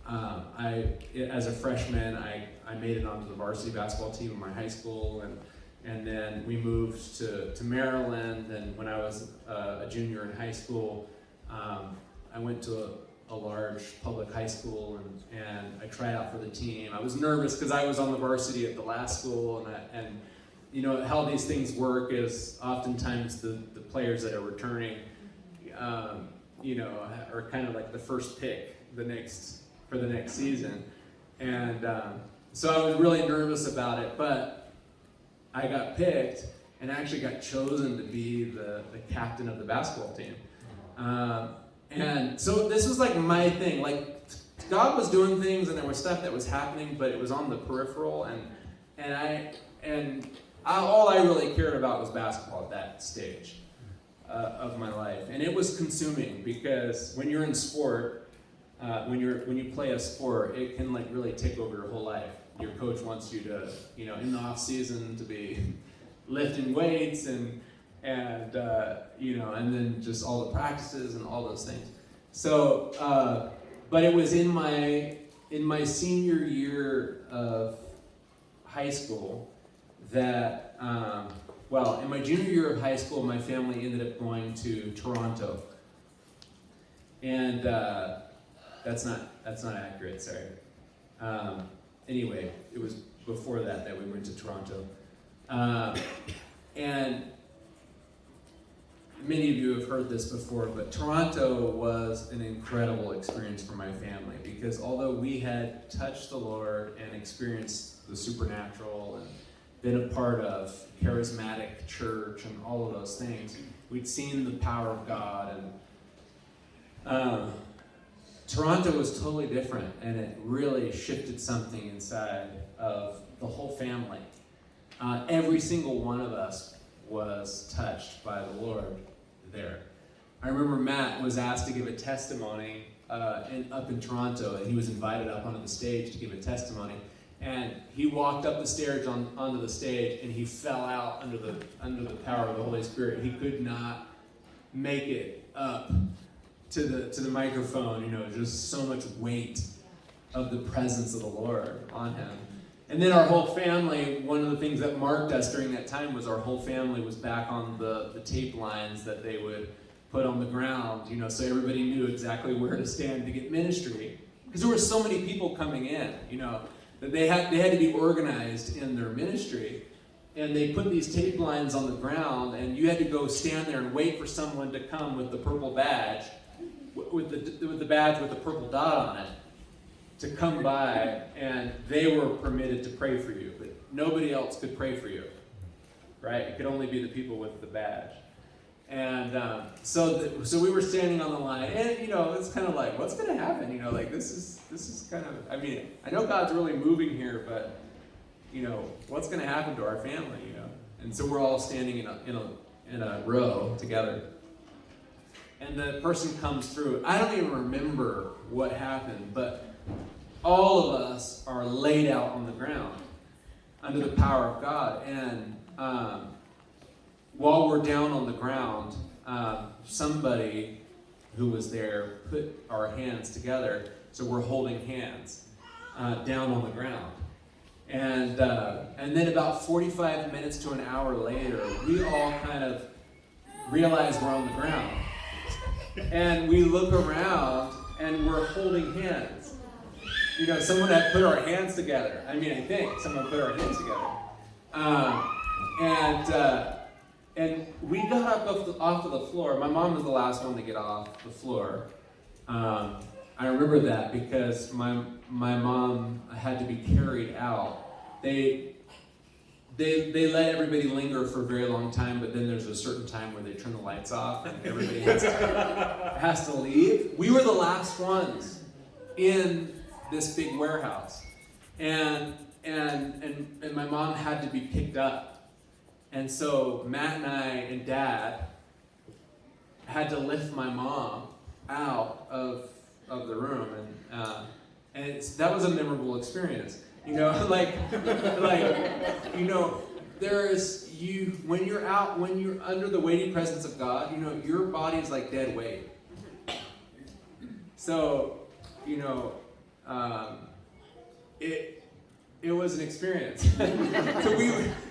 Speaker 3: As a freshman, I made it onto the varsity basketball team in my high school, and then we moved to Maryland, and when I was a junior in high school, I went to a large public high school, and I tried out for the team. I was nervous because I was on the varsity at the last school, and how these things work is oftentimes the players that are returning, are kind of like the first pick for the next season, and so I was really nervous about it, but I got picked and actually got chosen to be the captain of the basketball team. And so this was like my thing. Like, God was doing things and there was stuff that was happening, but it was on the peripheral, and all I really cared about was basketball at that stage of my life. And it was consuming, because when you're in sport, when you play a sport, it can like really take over your whole life. Your coach wants you to, in the off season, to be lifting weights and then just all the practices and all those things. So, but it was in my senior year of high school that, in my junior year of high school, my family ended up going to Toronto, and that's not accurate. Sorry. Anyway, it was before that we went to Toronto. And many of you have heard this before, but Toronto was an incredible experience for my family, because although we had touched the Lord and experienced the supernatural and been a part of charismatic church and all of those things, we'd seen the power of God, and Toronto was totally different, and it really shifted something inside of the whole family. Every single one of us was touched by the Lord there. I remember Matt was asked to give a testimony up in Toronto, and he was invited up onto the stage to give a testimony. And he walked up the stairs onto the stage, and he fell out under the power of the Holy Spirit. He could not make it up to the microphone, just so much weight of the presence of the Lord on him. And then our whole family, one of the things that marked us during that time was our whole family was back on the tape lines that they would put on the ground, so everybody knew exactly where to stand to get ministry. Because there were so many people coming in, that they had to be organized in their ministry. And they put these tape lines on the ground, and you had to go stand there and wait for someone to come with the purple badge, with the badge with the purple dot on it, to come by, and they were permitted to pray for you, but nobody else could pray for you, right? It could only be the people with the badge. So we were standing on the line, and it's kind of like, what's going to happen? Like this is kind of. I mean, I know God's really moving here, but what's going to happen to our family? And so we're all standing in a row together, and the person comes through. I don't even remember what happened, but all of us are laid out on the ground under the power of God, and while we're down on the ground, somebody who was there put our hands together, so we're holding hands down on the ground. And then about 45 minutes to an hour later, we all kind of realize we're on the ground. And we look around, and we're holding hands. Someone had put our hands together. I think someone put our hands together. And we got up off of the floor. My mom was the last one to get off the floor. I remember that because my mom had to be carried out. They let everybody linger for a very long time, but then there's a certain time where they turn the lights off and everybody has to leave. We were the last ones in this big warehouse, and my mom had to be picked up. And so Matt and I and Dad had to lift my mom out of the room, and that was a memorable experience. There's when you're under the weighty presence of God, your body is like dead weight. So, it was an experience.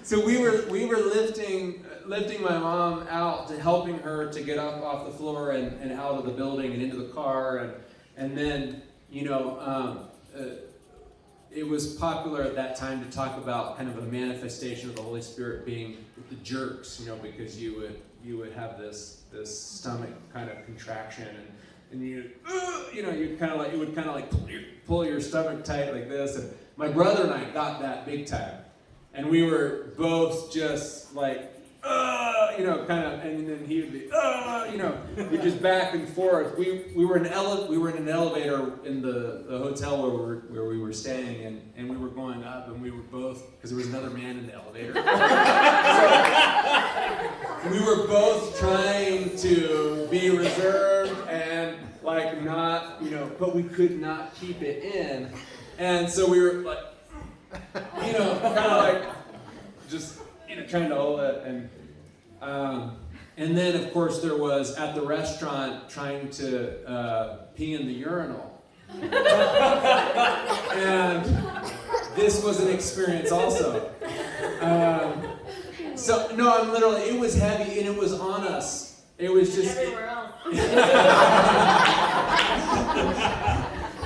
Speaker 3: so we were lifting my mom out, to helping her to get up off the floor and out of the building and into the car, and then it was popular at that time to talk about kind of a manifestation of the Holy Spirit being the jerks, because you would have this stomach kind of contraction, and you kind of like, it would kind of like pull your stomach tight like this. And my brother and I got that big time, and we were both just like, kind of, and then he would be, we just back and forth. We were in an elevator in the hotel where we were staying, and we were going up, and we were both, because there was another man in the elevator. So we were both trying to be reserved and like not, but we could not keep it in, and so we were like, kind of like just trying to hold it, and then of course there was at the restaurant trying to pee in the urinal, and this was an experience also. So no, I'm literally, it was heavy and it was on us. It was just
Speaker 2: everywhere else.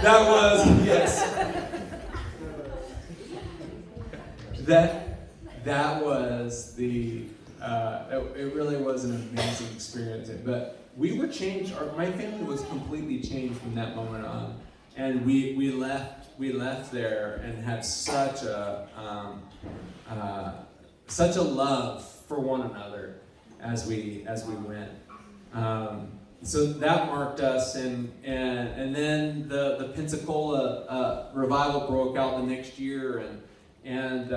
Speaker 3: That was, yes. That was the. It really was an amazing experience. But we were changed. My family was completely changed from that moment on, and we left there and had such a love for one another as we went. So that marked us, and then the Pensacola revival broke out the next year, and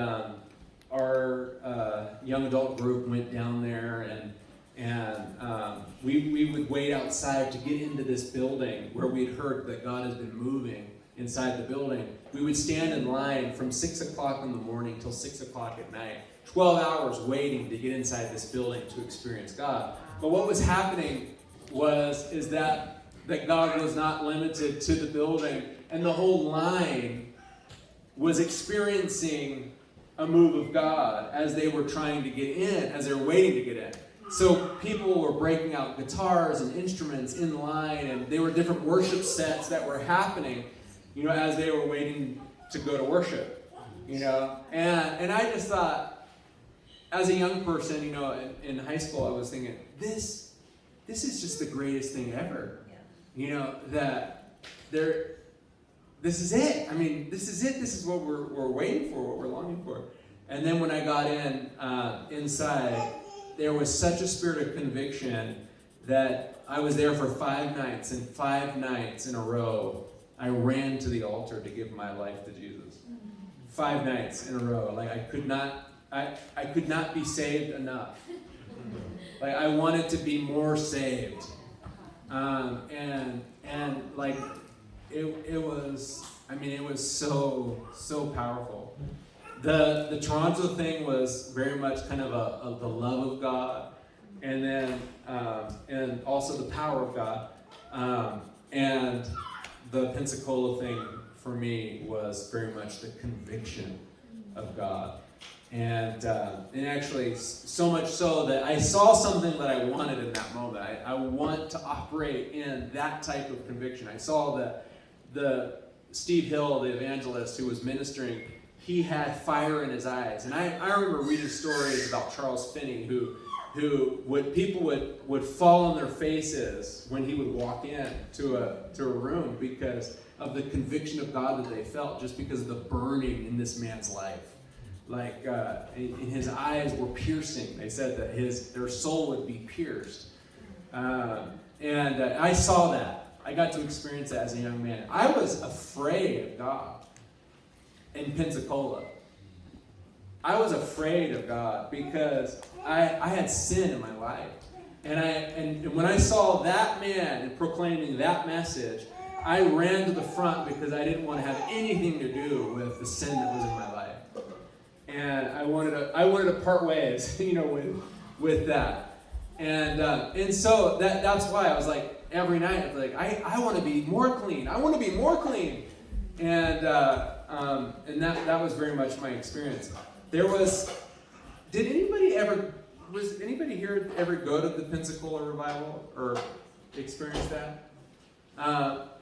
Speaker 3: our young adult group went down there, and we would wait outside to get into this building where we'd heard that God has been moving inside the building. We would stand in line from 6 o'clock in the morning till 6 o'clock at night, 12 hours waiting to get inside this building to experience God. But what was happening is that God was not limited to the building, and the whole line was experiencing a move of God as they were trying to get in, as they were waiting to get in. So people were breaking out guitars and instruments in line, and there were different worship sets that were happening, as they were waiting to go to worship, And I just thought, as a young person, in high school, I was thinking, this is just the greatest thing ever. Yeah. This is it. I mean, this is it. This is what we're waiting for, what we're longing for. And then when I got inside, there was such a spirit of conviction that I was there for 5 nights, and 5 nights in a row, I ran to the altar to give my life to Jesus. 5 nights in a row. Like I could not be saved enough. Like I wanted to be more saved. And like it was, I mean, it was so powerful. The Toronto thing was very much kind of the love of God, and then and also the power of God, and the Pensacola thing for me was very much the conviction of God, and actually so much so that I saw something that I wanted in that moment. I want to operate in that type of conviction. I saw that the Steve Hill, the evangelist who was ministering, he had fire in his eyes. And I remember reading stories about Charles Finney, who people would fall on their faces when he would walk in to a room because of the conviction of God that they felt, just because of the burning in this man's life. Like in his eyes were piercing. They said that their soul would be pierced. And I saw that. I got to experience that as a young man. I was afraid of God in Pensacola. I was afraid of God because I had sin in my life. And when I saw that man and proclaiming that message, I ran to the front because I didn't want to have anything to do with the sin that was in my life. And I wanted to part ways, with that. And so that's why I was like, every night, I was like, I want to be more clean. I want to be more clean. And that was very much my experience. Was anybody here ever go to the Pensacola revival or experience that?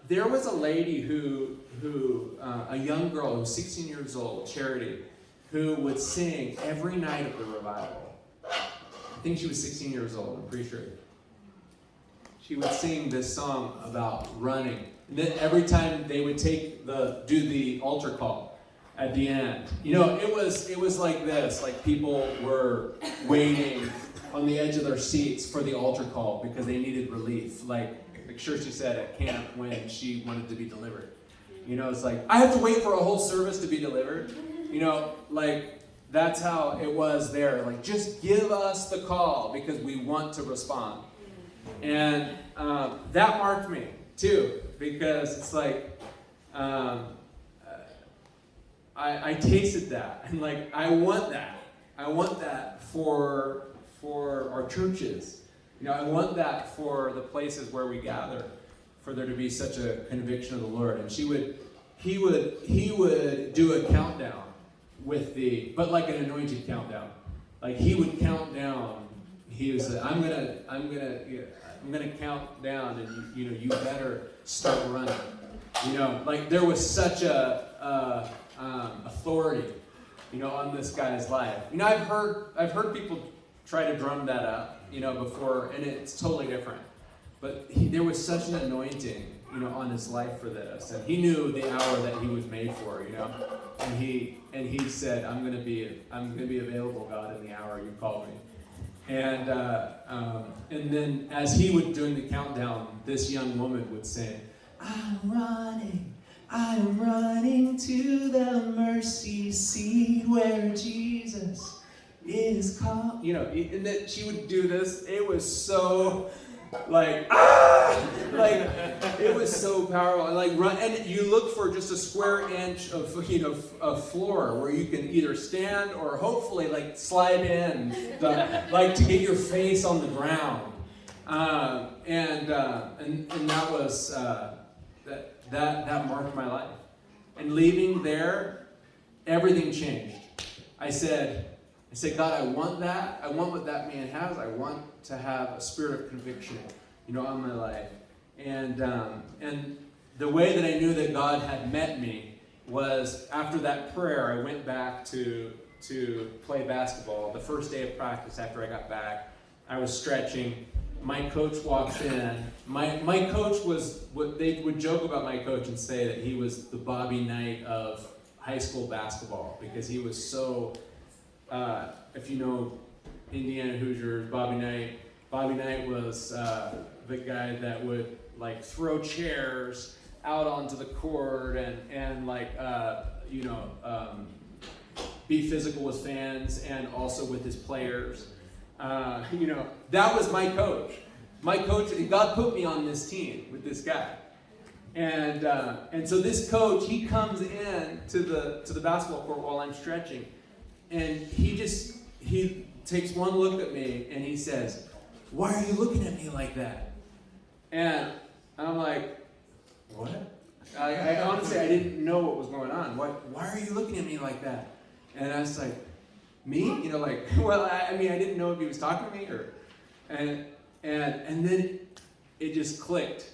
Speaker 3: There was a lady who a young girl who was 16 years old, Charity, who would sing every night of the revival. I think she was 16 years old, I'm pretty sure. She would sing this song about running. And then every time they would do the altar call at the end. It was like this, like people were waiting on the edge of their seats for the altar call because they needed relief. Like Shersti said at camp when she wanted to be delivered. It's like, I have to wait for a whole service to be delivered. Like that's how it was there. Like, just give us the call because we want to respond. And that marked me too, because it's like I tasted that, and like I want that for our churches. I want that for the places where we gather, for there to be such a conviction of the Lord. And he would do a countdown but like an anointed countdown. Like he would count down. He was, I'm gonna count down, and you better start running. Like there was such a authority, on this guy's life. I've heard people try to drum that up, before, and it's totally different. But there was such an anointing, on his life for this, and he knew the hour that he was made for, and he said, I'm gonna be available, God, in the hour you called me. And then as he would doing the countdown, this young woman would say, I'm running to the mercy seat where Jesus is called. And that she would do this. It was so like it was so powerful. Like run, and you look for just a square inch of floor where you can either stand or hopefully like slide in, like to get your face on the ground. And that was that marked my life. And leaving there, everything changed. I said, God, I want that. I want what that man has. I want to have a spirit of conviction, on my life. And the way that I knew that God had met me was after that prayer. I went back to play basketball. The first day of practice after I got back, I was stretching. My coach walks in. My coach was, what they would joke about my coach and say that he was the Bobby Knight of high school basketball, because he was so, if you know Indiana Hoosiers, Bobby Knight. Bobby Knight was the guy that would like throw chairs out onto the court and like be physical with fans and also with his players. That was my coach. My coach, God put me on this team with this guy. And so this coach, he comes in to the basketball court while I'm stretching, and he takes one look at me and he says, "Why are you looking at me like that?" And I'm like, "What?" I honestly, I didn't know what was going on. Why are you looking at me like that? And I was like, "Me?" Well, I didn't know if he was talking to me and then it just clicked.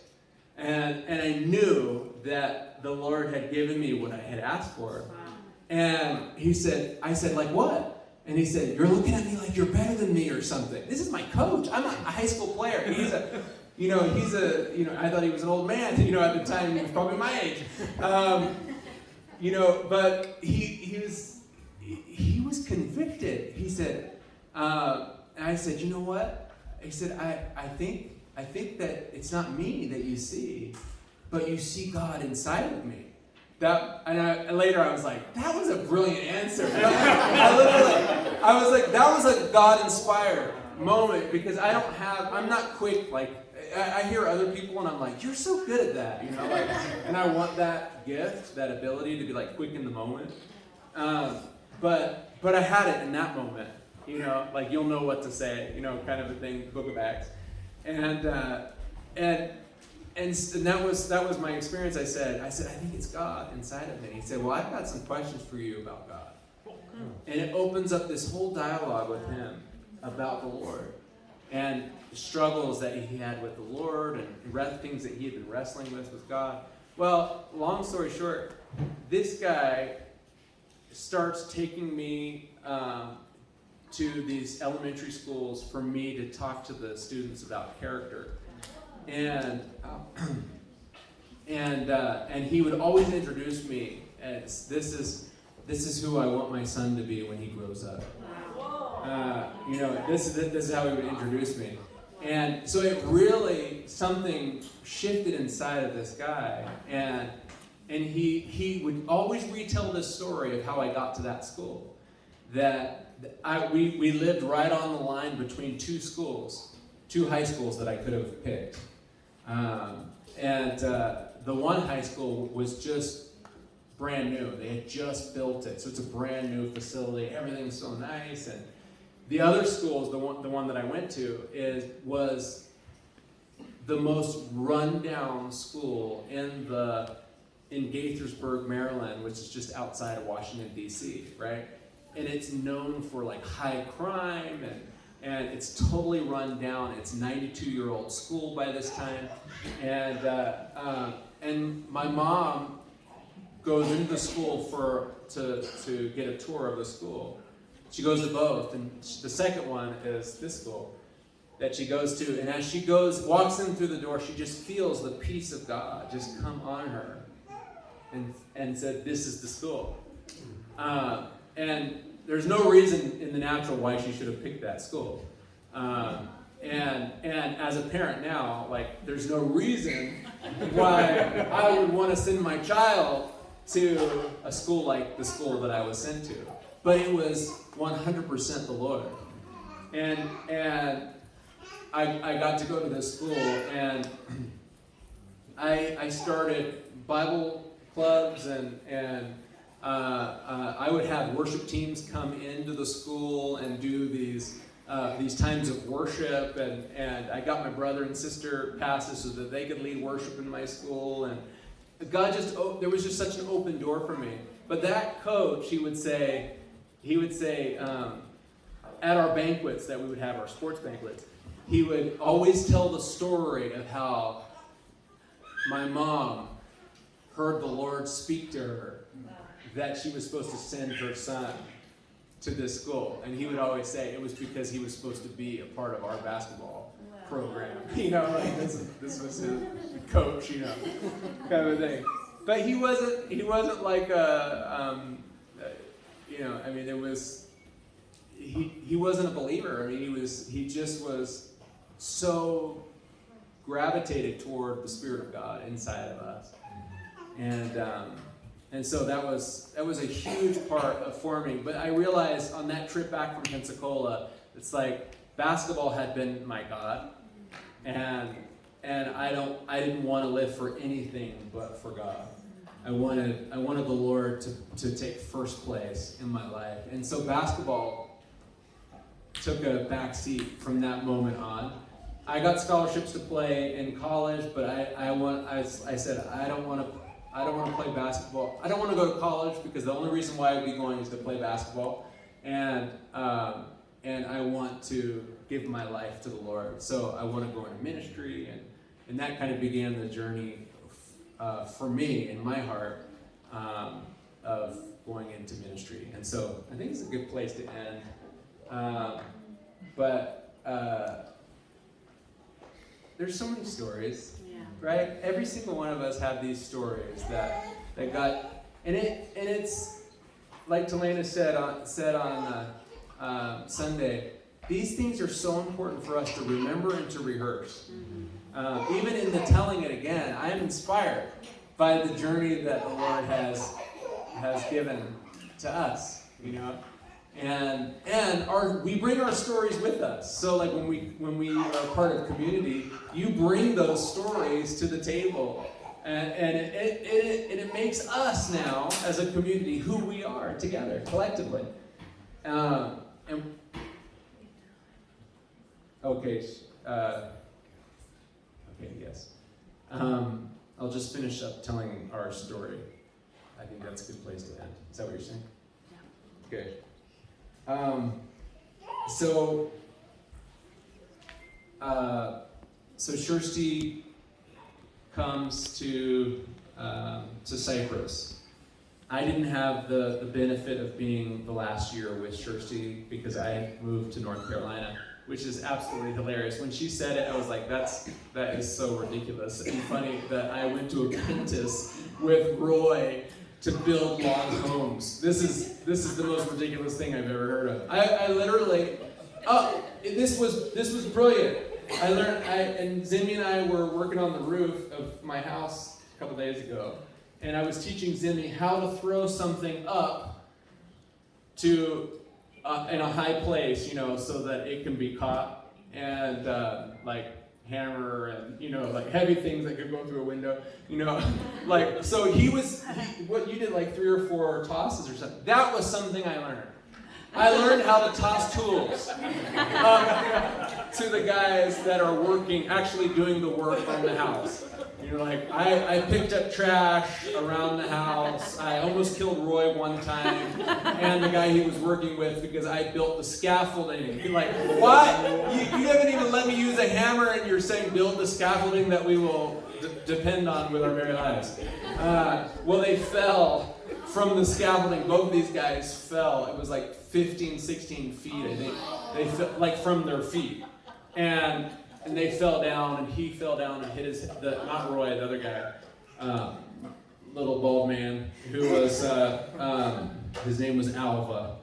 Speaker 3: And I knew that the Lord had given me what I had asked for. And I said, "Like what?" And he said, "You're looking at me like you're better than me or something." This is my coach. I'm a high school player. I thought he was an old man, at the time he was probably my age. But he was convicted. He said, and I said, "You know what?" He said, I think that it's not me that you see, but you see God inside of me. Later I was like, that was a brilliant answer. I was like, that was a God-inspired moment, because I'm not quick, like, I hear other people and I'm like, "You're so good at that," and I want that gift, that ability to be like quick in the moment. But I had it in that moment, like you'll know what to say, kind of a thing, Book of Acts. And that was my experience. I said, "I think it's God inside of me." He said, "Well, I've got some questions for you about God." And it opens up this whole dialogue with him about the Lord and struggles that he had with the Lord and things that he had been wrestling with God. Well, long story short, this guy starts taking me to these elementary schools for me to talk to the students about character, and he would always introduce me as this is who I want my son to be when he grows up. This is how he would introduce me, and so it really something shifted inside of this guy, and he would always retell this story of how I got to that school. We lived right on the line between two high schools that I could have picked. The one high school was just brand new. They had just built it, so it's a brand new facility. Everything's so nice. And the other schools, the one that I went to, was the most rundown school in Gaithersburg, Maryland, which is just outside of Washington, D.C., right? And it's known for like high crime, and it's totally run down. It's a 92-year-old school by this time, and my mom goes into the school to get a tour of the school. She goes to both, and the second one is this school that she goes to. And as she walks in through the door, she just feels the peace of God just come on her, and said, "This is the school." And there's no reason in the natural why she should have picked that school. And as a parent now, like, there's no reason why I would want to send my child to a school like the school that I was sent to. But it was 100% the Lord. And I got to go to this school, and I started Bible clubs, and I would have worship teams come into the school and do these times of worship, and I got my brother and sister passes so that they could lead worship in my school, and God there was just such an open door for me. But that coach, he would say at our banquets that we would have, our sports banquets, he would always tell the story of how my mom heard the Lord speak to her that she was supposed to send her son to this school. And he would always say it was because he was supposed to be a part of our basketball program. Like this was his coach, kind of a thing. But he wasn't like he wasn't a believer. I mean, he just was so gravitated toward the Spirit of God inside of us, and so that was a huge part of forming. But I realized on that trip back from Pensacola, it's like basketball had been my God, and I didn't want to live for anything but for God. I wanted the Lord to take first place in my life, and so basketball took a back seat from that moment on. I got scholarships to play in college, but I said I don't want to play basketball. I don't want to go to college because the only reason why I'd be going is to play basketball, and I want to give my life to the Lord. So I want to go into ministry, and that kind of began the journey for me in my heart of going into ministry. And so I think it's a good place to end. But there's so many stories, right? Every single one of us have these stories that got, and it's like Talena said on Sunday. These things are so important for us to remember and to rehearse. Even in the telling it again, I am inspired by the journey that the Lord has given to us, you know, and we bring our stories with us. So like when we are part of community, you bring those stories to the table, and it makes us now as a community who we are together collectively. Yes. I'll just finish up telling our story. I think that's a good place to end. Is that what you're saying? Yeah. Good. So Shersti comes to Cyprus. I didn't have the benefit of being the last year with Shersti because I moved to North Carolina, which is absolutely hilarious. When she said it, I was like, that is so ridiculous and funny that I went to apprentice with Roy to build log homes. This is the most ridiculous thing I've ever heard of. I literally, this was brilliant. And Zimmy and I were working on the roof of my house a couple days ago, and I was teaching Zimmy how to throw something up to in a high place, you know, so that it can be caught, and like hammer and like heavy things that could go through a window, like so what you did like 3 or 4 tosses or something. That was something I learned. I learned how to toss tools to the guys that are actually doing the work on the house. Like I picked up trash around the house. I almost killed Roy one time and the guy he was working with because I built the scaffolding. You're like, what? You haven't even let me use a hammer and you're saying build the scaffolding that we will depend on with our very lives. Well, they fell from the scaffolding. Both of these guys fell. It was like 15, 16 feet, I think. They fell, like from their feet. And they fell down, and he fell down and hit not Roy, the other guy, little bald man, who was, his name was Alva.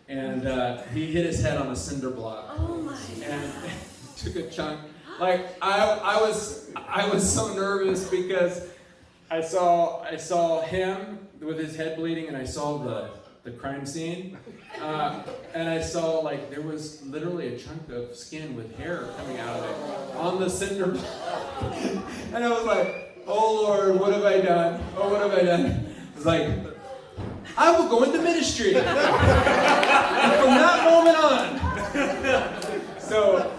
Speaker 3: And he hit his head on a cinder block.
Speaker 2: Oh my
Speaker 3: and took a chunk. Like, I was so nervous because I saw him with his head bleeding, and I saw the crime scene. And I saw like there was literally a chunk of skin with hair coming out of it on the cinder block. And I was like, oh Lord, what have I done? Oh, what have I done? It was like, I will go into ministry. And from that moment on. So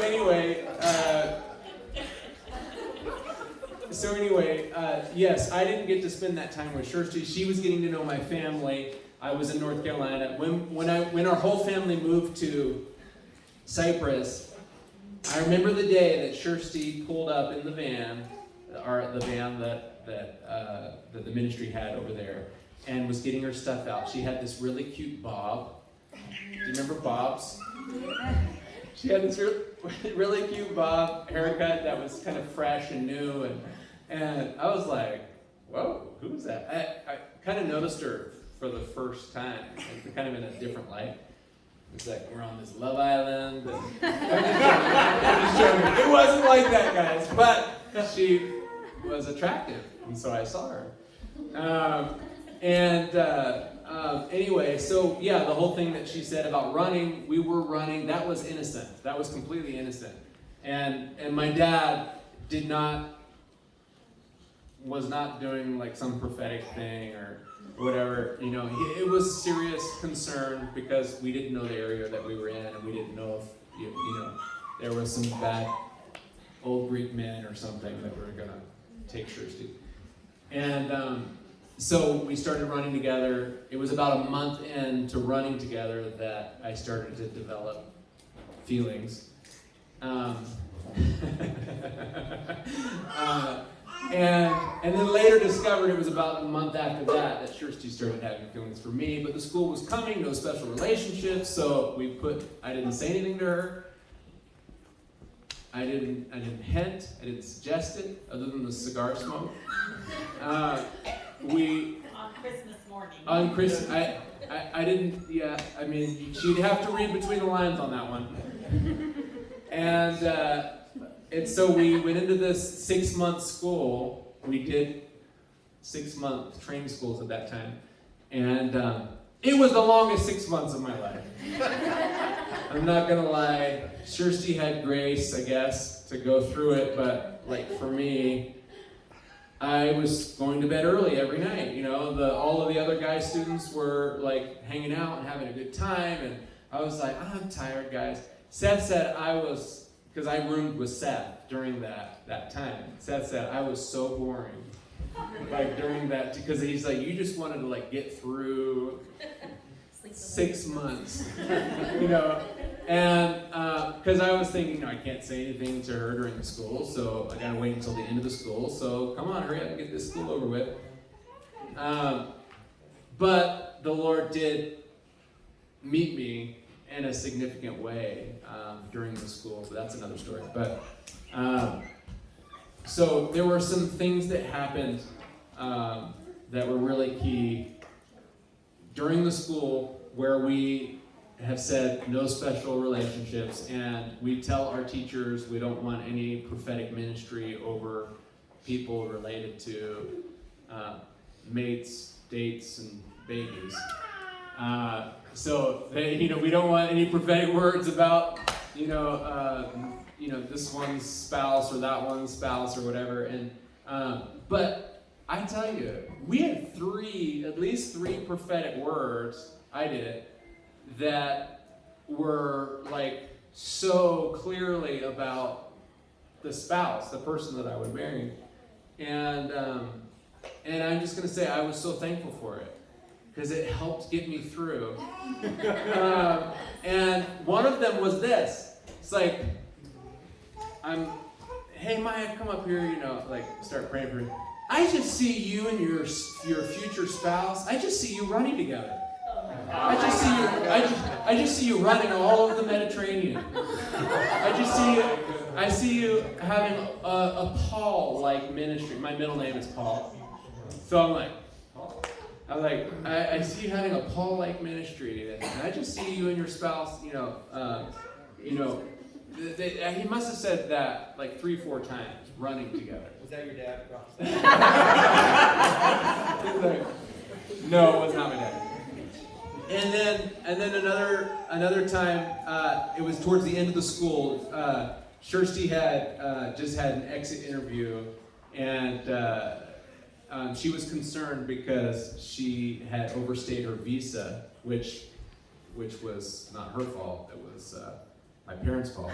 Speaker 3: anyway, yes, I didn't get to spend that time with Shersti. She was getting to know my family. I was in North Carolina. When our whole family moved to Cyprus, I remember the day that Shersti pulled up in the van, the van that the ministry had over there, and was getting her stuff out. She had this really cute bob. Do you remember bobs? She had this really cute bob haircut that was kind of fresh and new, and I was like, whoa, who's that? I kind of noticed her for the first time, like, kind of in a different light. It's like we're on this Love Island. And I'm just joking. It wasn't like that, guys. But she was attractive, and so I saw her. Anyway, so yeah, the whole thing that she said about running, we were running. That was innocent. That was completely innocent. And my dad was not doing like some prophetic thing or whatever, you know. It was serious concern because we didn't know the area that we were in, and we didn't know if you know there was some bad old Greek men or something that were gonna take Shersti. And so we started running together. It was about a month into running together that I started to develop feelings. And then later discovered it was about a month after that Shersti started having feelings for me. But the school was coming, no special relationships, so I didn't say anything to her. I didn't hint, I didn't suggest it, other than the cigar smoke.
Speaker 2: On Christmas morning.
Speaker 3: On Christmas, I didn't, yeah, I mean, she'd have to read between the lines on that one. And so we went into this 6-month school. We did 6-month training schools at that time. And it was the longest 6 months of my life. I'm not gonna lie. Shersti had grace, I guess, to go through it, but like for me, I was going to bed early every night. You know, all of the other guy students were like hanging out and having a good time, and I was like, I'm tired, guys. Seth said because I roomed with Seth during that time. Seth said I was so boring, like during that, because he's like, you just wanted to like get through 6 months, you know. And because I was thinking, I can't say anything to her during the school, so I gotta wait until the end of the school. So come on, hurry up and get this school over with. But the Lord did meet me in a significant way during the school, but that's another story. But so there were some things that happened that were really key during the school, where we have said no special relationships, and we tell our teachers we don't want any prophetic ministry over people related to mates, dates, and babies. So we don't want any prophetic words about this one's spouse or that one's spouse or whatever. And but I tell you, we had at least three prophetic words. I did that were like so clearly about the spouse, the person that I would marry, and I'm just gonna say I was so thankful for it, because it helped get me through. And one of them was this. It's like, hey Maya, come up here, like start praying for me. I just see you and your future spouse. I just see you running together. I just see you running all over the Mediterranean. I see you having a Paul-like ministry. My middle name is Paul. So I'm like, I see you having a Paul-like ministry, and I just see you and your spouse, he must have said that like 3-4 times, running together.
Speaker 4: Was that your dad?
Speaker 3: No, it was not my dad. And then another time, it was towards the end of the school. Shersti had just had an exit interview, and she was concerned because she had overstayed her visa, which was not her fault. It was my parents' fault.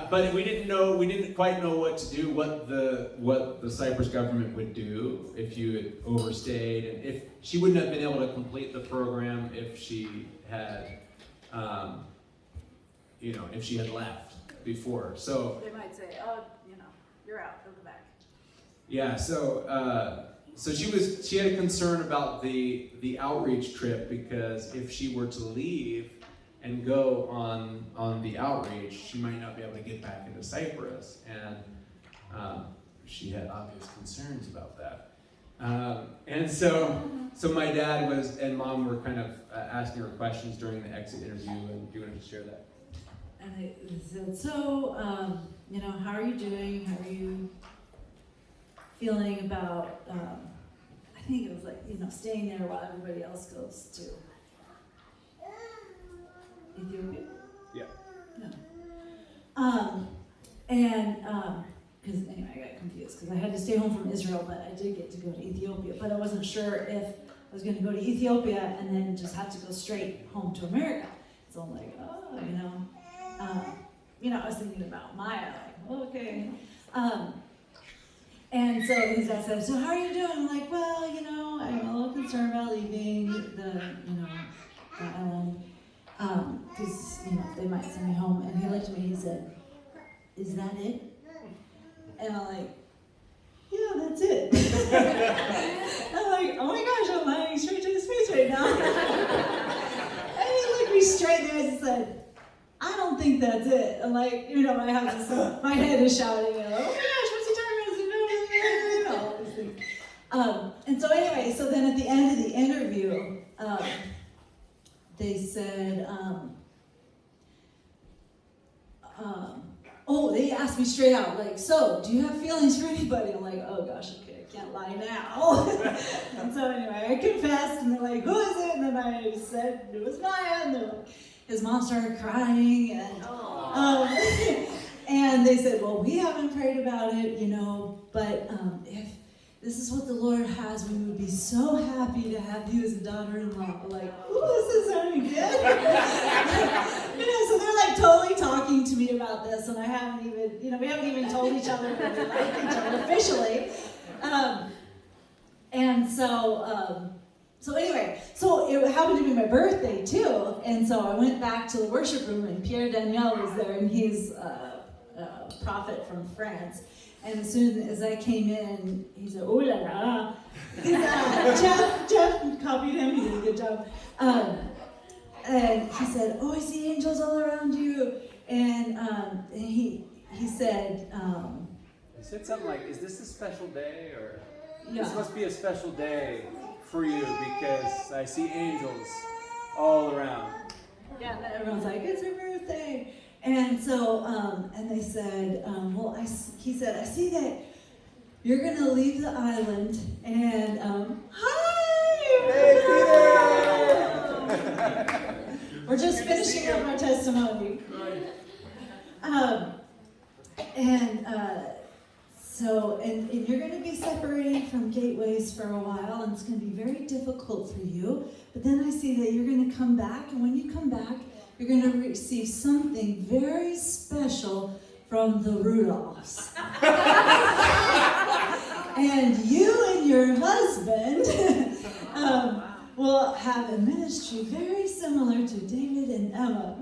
Speaker 3: But we didn't quite know what to do, what the Cyprus government would do if you had overstayed, and if she wouldn't have been able to complete the program if she had, if she had left before. So
Speaker 2: They might say, you're out, go back.
Speaker 3: yeah, so she had a concern about the outreach trip, because if she were to leave and go on the outreach, she might not be able to get back into Cyprus, and she had obvious concerns about that. And so my dad and mom were kind of asking her questions during the exit interview, and do you want to share that?
Speaker 1: And I said, so, how are you doing? How are you feeling about, I think it was like, staying there while everybody else goes to Ethiopia?
Speaker 3: Yeah.
Speaker 1: No. Because anyway, I got confused because I had to stay home from Israel, but I did get to go to Ethiopia. But I wasn't sure if I was going to go to Ethiopia and then just have to go straight home to America. So I'm like, I was thinking about Maya, like, okay. And so his dad said, so how are you doing? I'm like, well, I'm a little concerned about leaving the island, because, they might send me home. And he looked at me, he said, is that it? And I'm like, yeah, that's it. I'm like, oh my gosh, I'm flying straight to space right now. And he looked me straight in the eyes and said, I don't think that's it. I'm like, my head is shouting, oh my gosh, what's he talking about? All these things. And so anyway, so then at the end of the interview, they said, they asked me straight out, like, so, do you have feelings for anybody? I'm like, oh gosh, okay, I can't lie now. And so anyway, I confessed, and they're like, who is it? And then I said, it was Maya, and they're like, his mom started crying, and and they said, well, we haven't prayed about it, but if this is what the Lord has, we would be so happy to have you as a daughter-in-law. I'm like, ooh, this is sounding good. So they're like totally talking to me about this, and I haven't even, we haven't even told each other that we like each other officially. So anyway, so it happened to be my birthday too, and so I went back to the worship room, and Pierre Daniel was there, and he's a prophet from France. And as soon as I came in, he said, "Oh la la!" Jeff copied him. He did a good job. And he said, "Oh, I see angels all around you." And he said.
Speaker 3: He said something like, "Is this a special day, or
Speaker 1: Yeah.
Speaker 3: this must be a special day for you because I see angels all around."
Speaker 1: Yeah, and everyone's like, "It's her birthday." And so, and they said, he said, I see that you're going to leave the island, and, hi!
Speaker 3: Hey, Peter!
Speaker 1: We're just finishing up our testimony. And you're going to be separated from Gateways for a while, and it's going to be very difficult for you. But then I see that you're going to come back, and when you come back, you're going to receive something very special from the Rudolphs. And you and your husband will have a ministry very similar to David and Emma.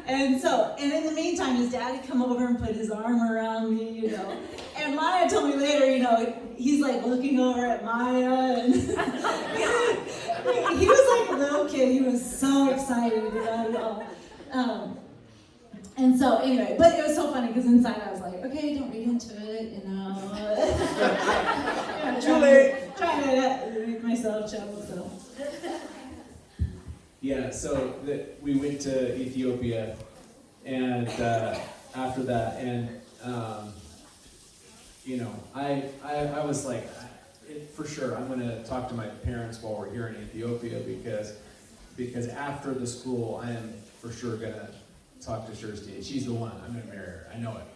Speaker 1: And in the meantime, his dad had come over and put his arm around me, And Maya told me later, he's like looking over at Maya, and he was like a little kid. He was so excited about it all. And so anyway, but it was so funny because inside I was like, okay, don't read into it,
Speaker 3: Too late.
Speaker 1: Trying to make myself chill. So.
Speaker 3: Yeah, so we went to Ethiopia, and after that, and I was like, for sure, I'm going to talk to my parents while we're here in Ethiopia because after the school, I am for sure going to talk to Shersti, and she's the one. I'm going to marry her. I know it.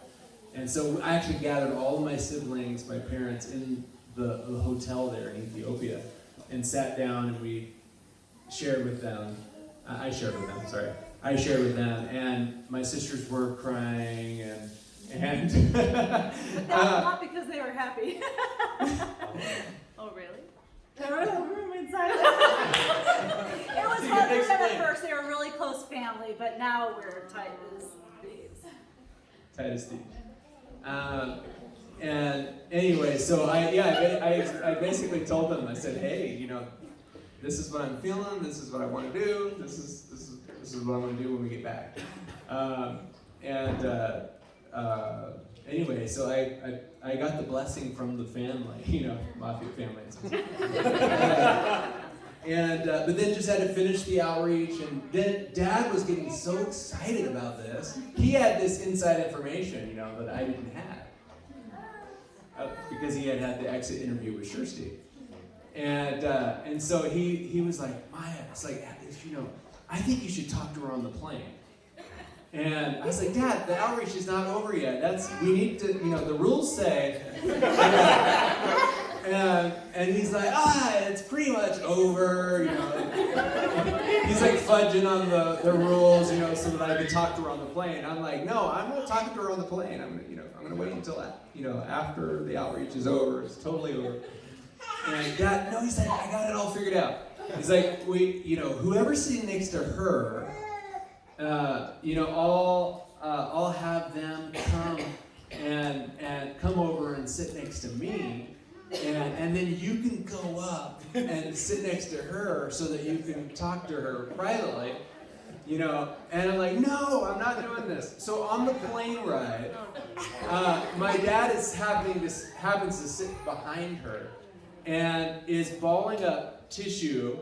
Speaker 3: And so I actually gathered all of my siblings, my parents, in the hotel there in Ethiopia, and sat down, and we shared with them. I shared with them, and my sisters were crying, and
Speaker 2: But that's not because they were happy. Oh, really?
Speaker 1: They were in the room inside.
Speaker 2: It was hard for them at first. They were really close family, but now we're tight as thieves.
Speaker 3: Tight as thieves. And anyway, so I basically told them, I said, hey, this is what I'm feeling, this is what I want to do, this is what I want to do when we get back. anyway, so I got the blessing from the family, mafia family. But then just had to finish the outreach, and then Dad was getting so excited about this. He had this inside information, that I didn't have, because he had the exit interview with Shersti, and so he was like, Maya, it's like, I think you should talk to her on the plane. And I was like, Dad, the outreach is not over yet. We need to, the rules say. And he's like, it's pretty much over, He's like fudging on the rules, so that I could talk to her on the plane. I'm like, no, I'm not talking to her on the plane. I'm gonna wait until after the outreach is over. It's totally over. And Dad, no, he's like, I got it all figured out. He's like, whoever's sitting next to her, I'll have them come and come over and sit next to me. And then you can go up and sit next to her so that you can talk to her privately, And I'm like, no, I'm not doing this. So on the plane ride, my dad happens to sit behind her and is balling up tissue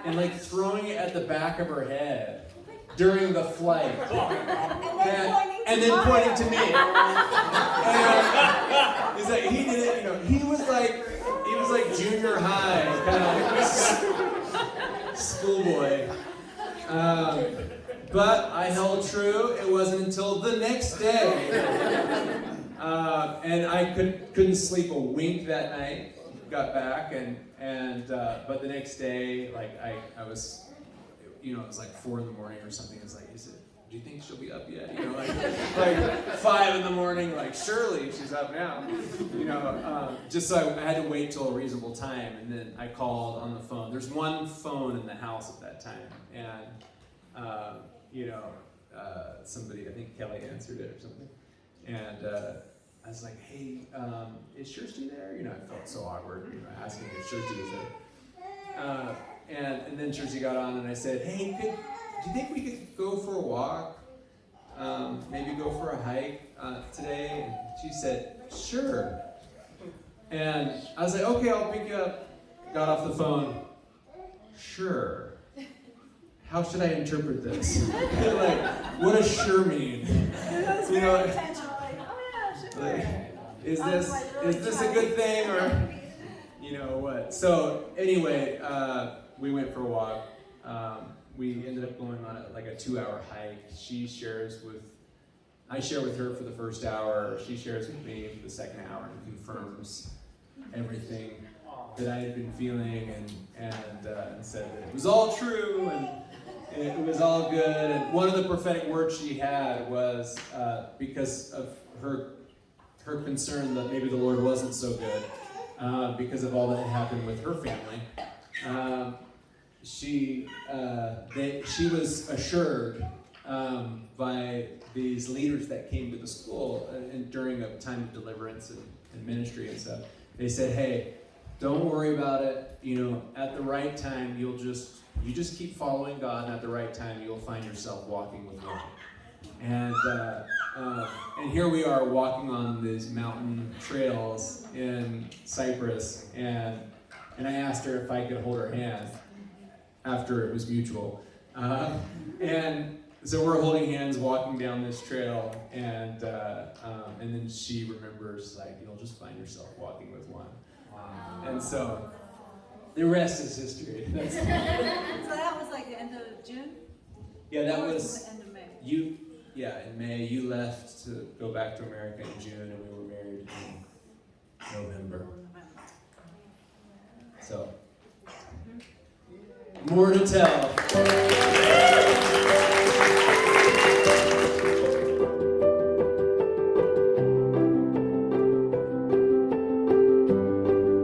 Speaker 3: and like throwing it at the back of her head during the flight. And then pointing to me. And he's like, he did it, he was like junior high, kind of schoolboy. But I held true. It wasn't until the next day. And I couldn't sleep a wink that night. Got back but the next day, like I was, it was like 4 a.m. or something. It's like, do you think she'll be up yet? Like 5 a.m, like surely she's up now. Just so I had to wait till a reasonable time, and then I called on the phone. There's one phone in the house at that time, and somebody, I think Kelly answered it or something, and I was like, hey, is Shersti there? I felt so awkward, asking if Shersti was there. And then Shersti got on, and I said, hey, do you think we could go for a walk? Maybe go for a hike today? And she said, sure. And I was like, okay, I'll pick you up. Got off the phone. Sure. How should I interpret this? Like, what does sure mean?
Speaker 2: It was very intentional, sure.
Speaker 3: Like, is this a good thing, or what? So anyway, we went for a walk. We ended up going on a 2-hour hike. I share with her for the first hour. She shares with me for the second hour and confirms everything that I had been feeling, and said that it was all true and it was all good. And one of the prophetic words she had was because of her concern that maybe the Lord wasn't so good because of all that had happened with her family. She was assured by these leaders that came to the school and during a time of deliverance and ministry and stuff. They said, hey, don't worry about it. At the right time, you just keep following God, and at the right time, you'll find yourself walking with God. And here we are walking on these mountain trails in Cyprus, and I asked her if I could hold her hand after it was mutual. And so we're holding hands walking down this trail, and then she remembers, you'll just find yourself walking with one. And so the rest is history.
Speaker 2: So that was like the end of June?
Speaker 3: Yeah, that
Speaker 2: Or
Speaker 3: was
Speaker 2: the end of May.
Speaker 3: in May. You left to go back to America in June, and we were married in November. So, more to tell.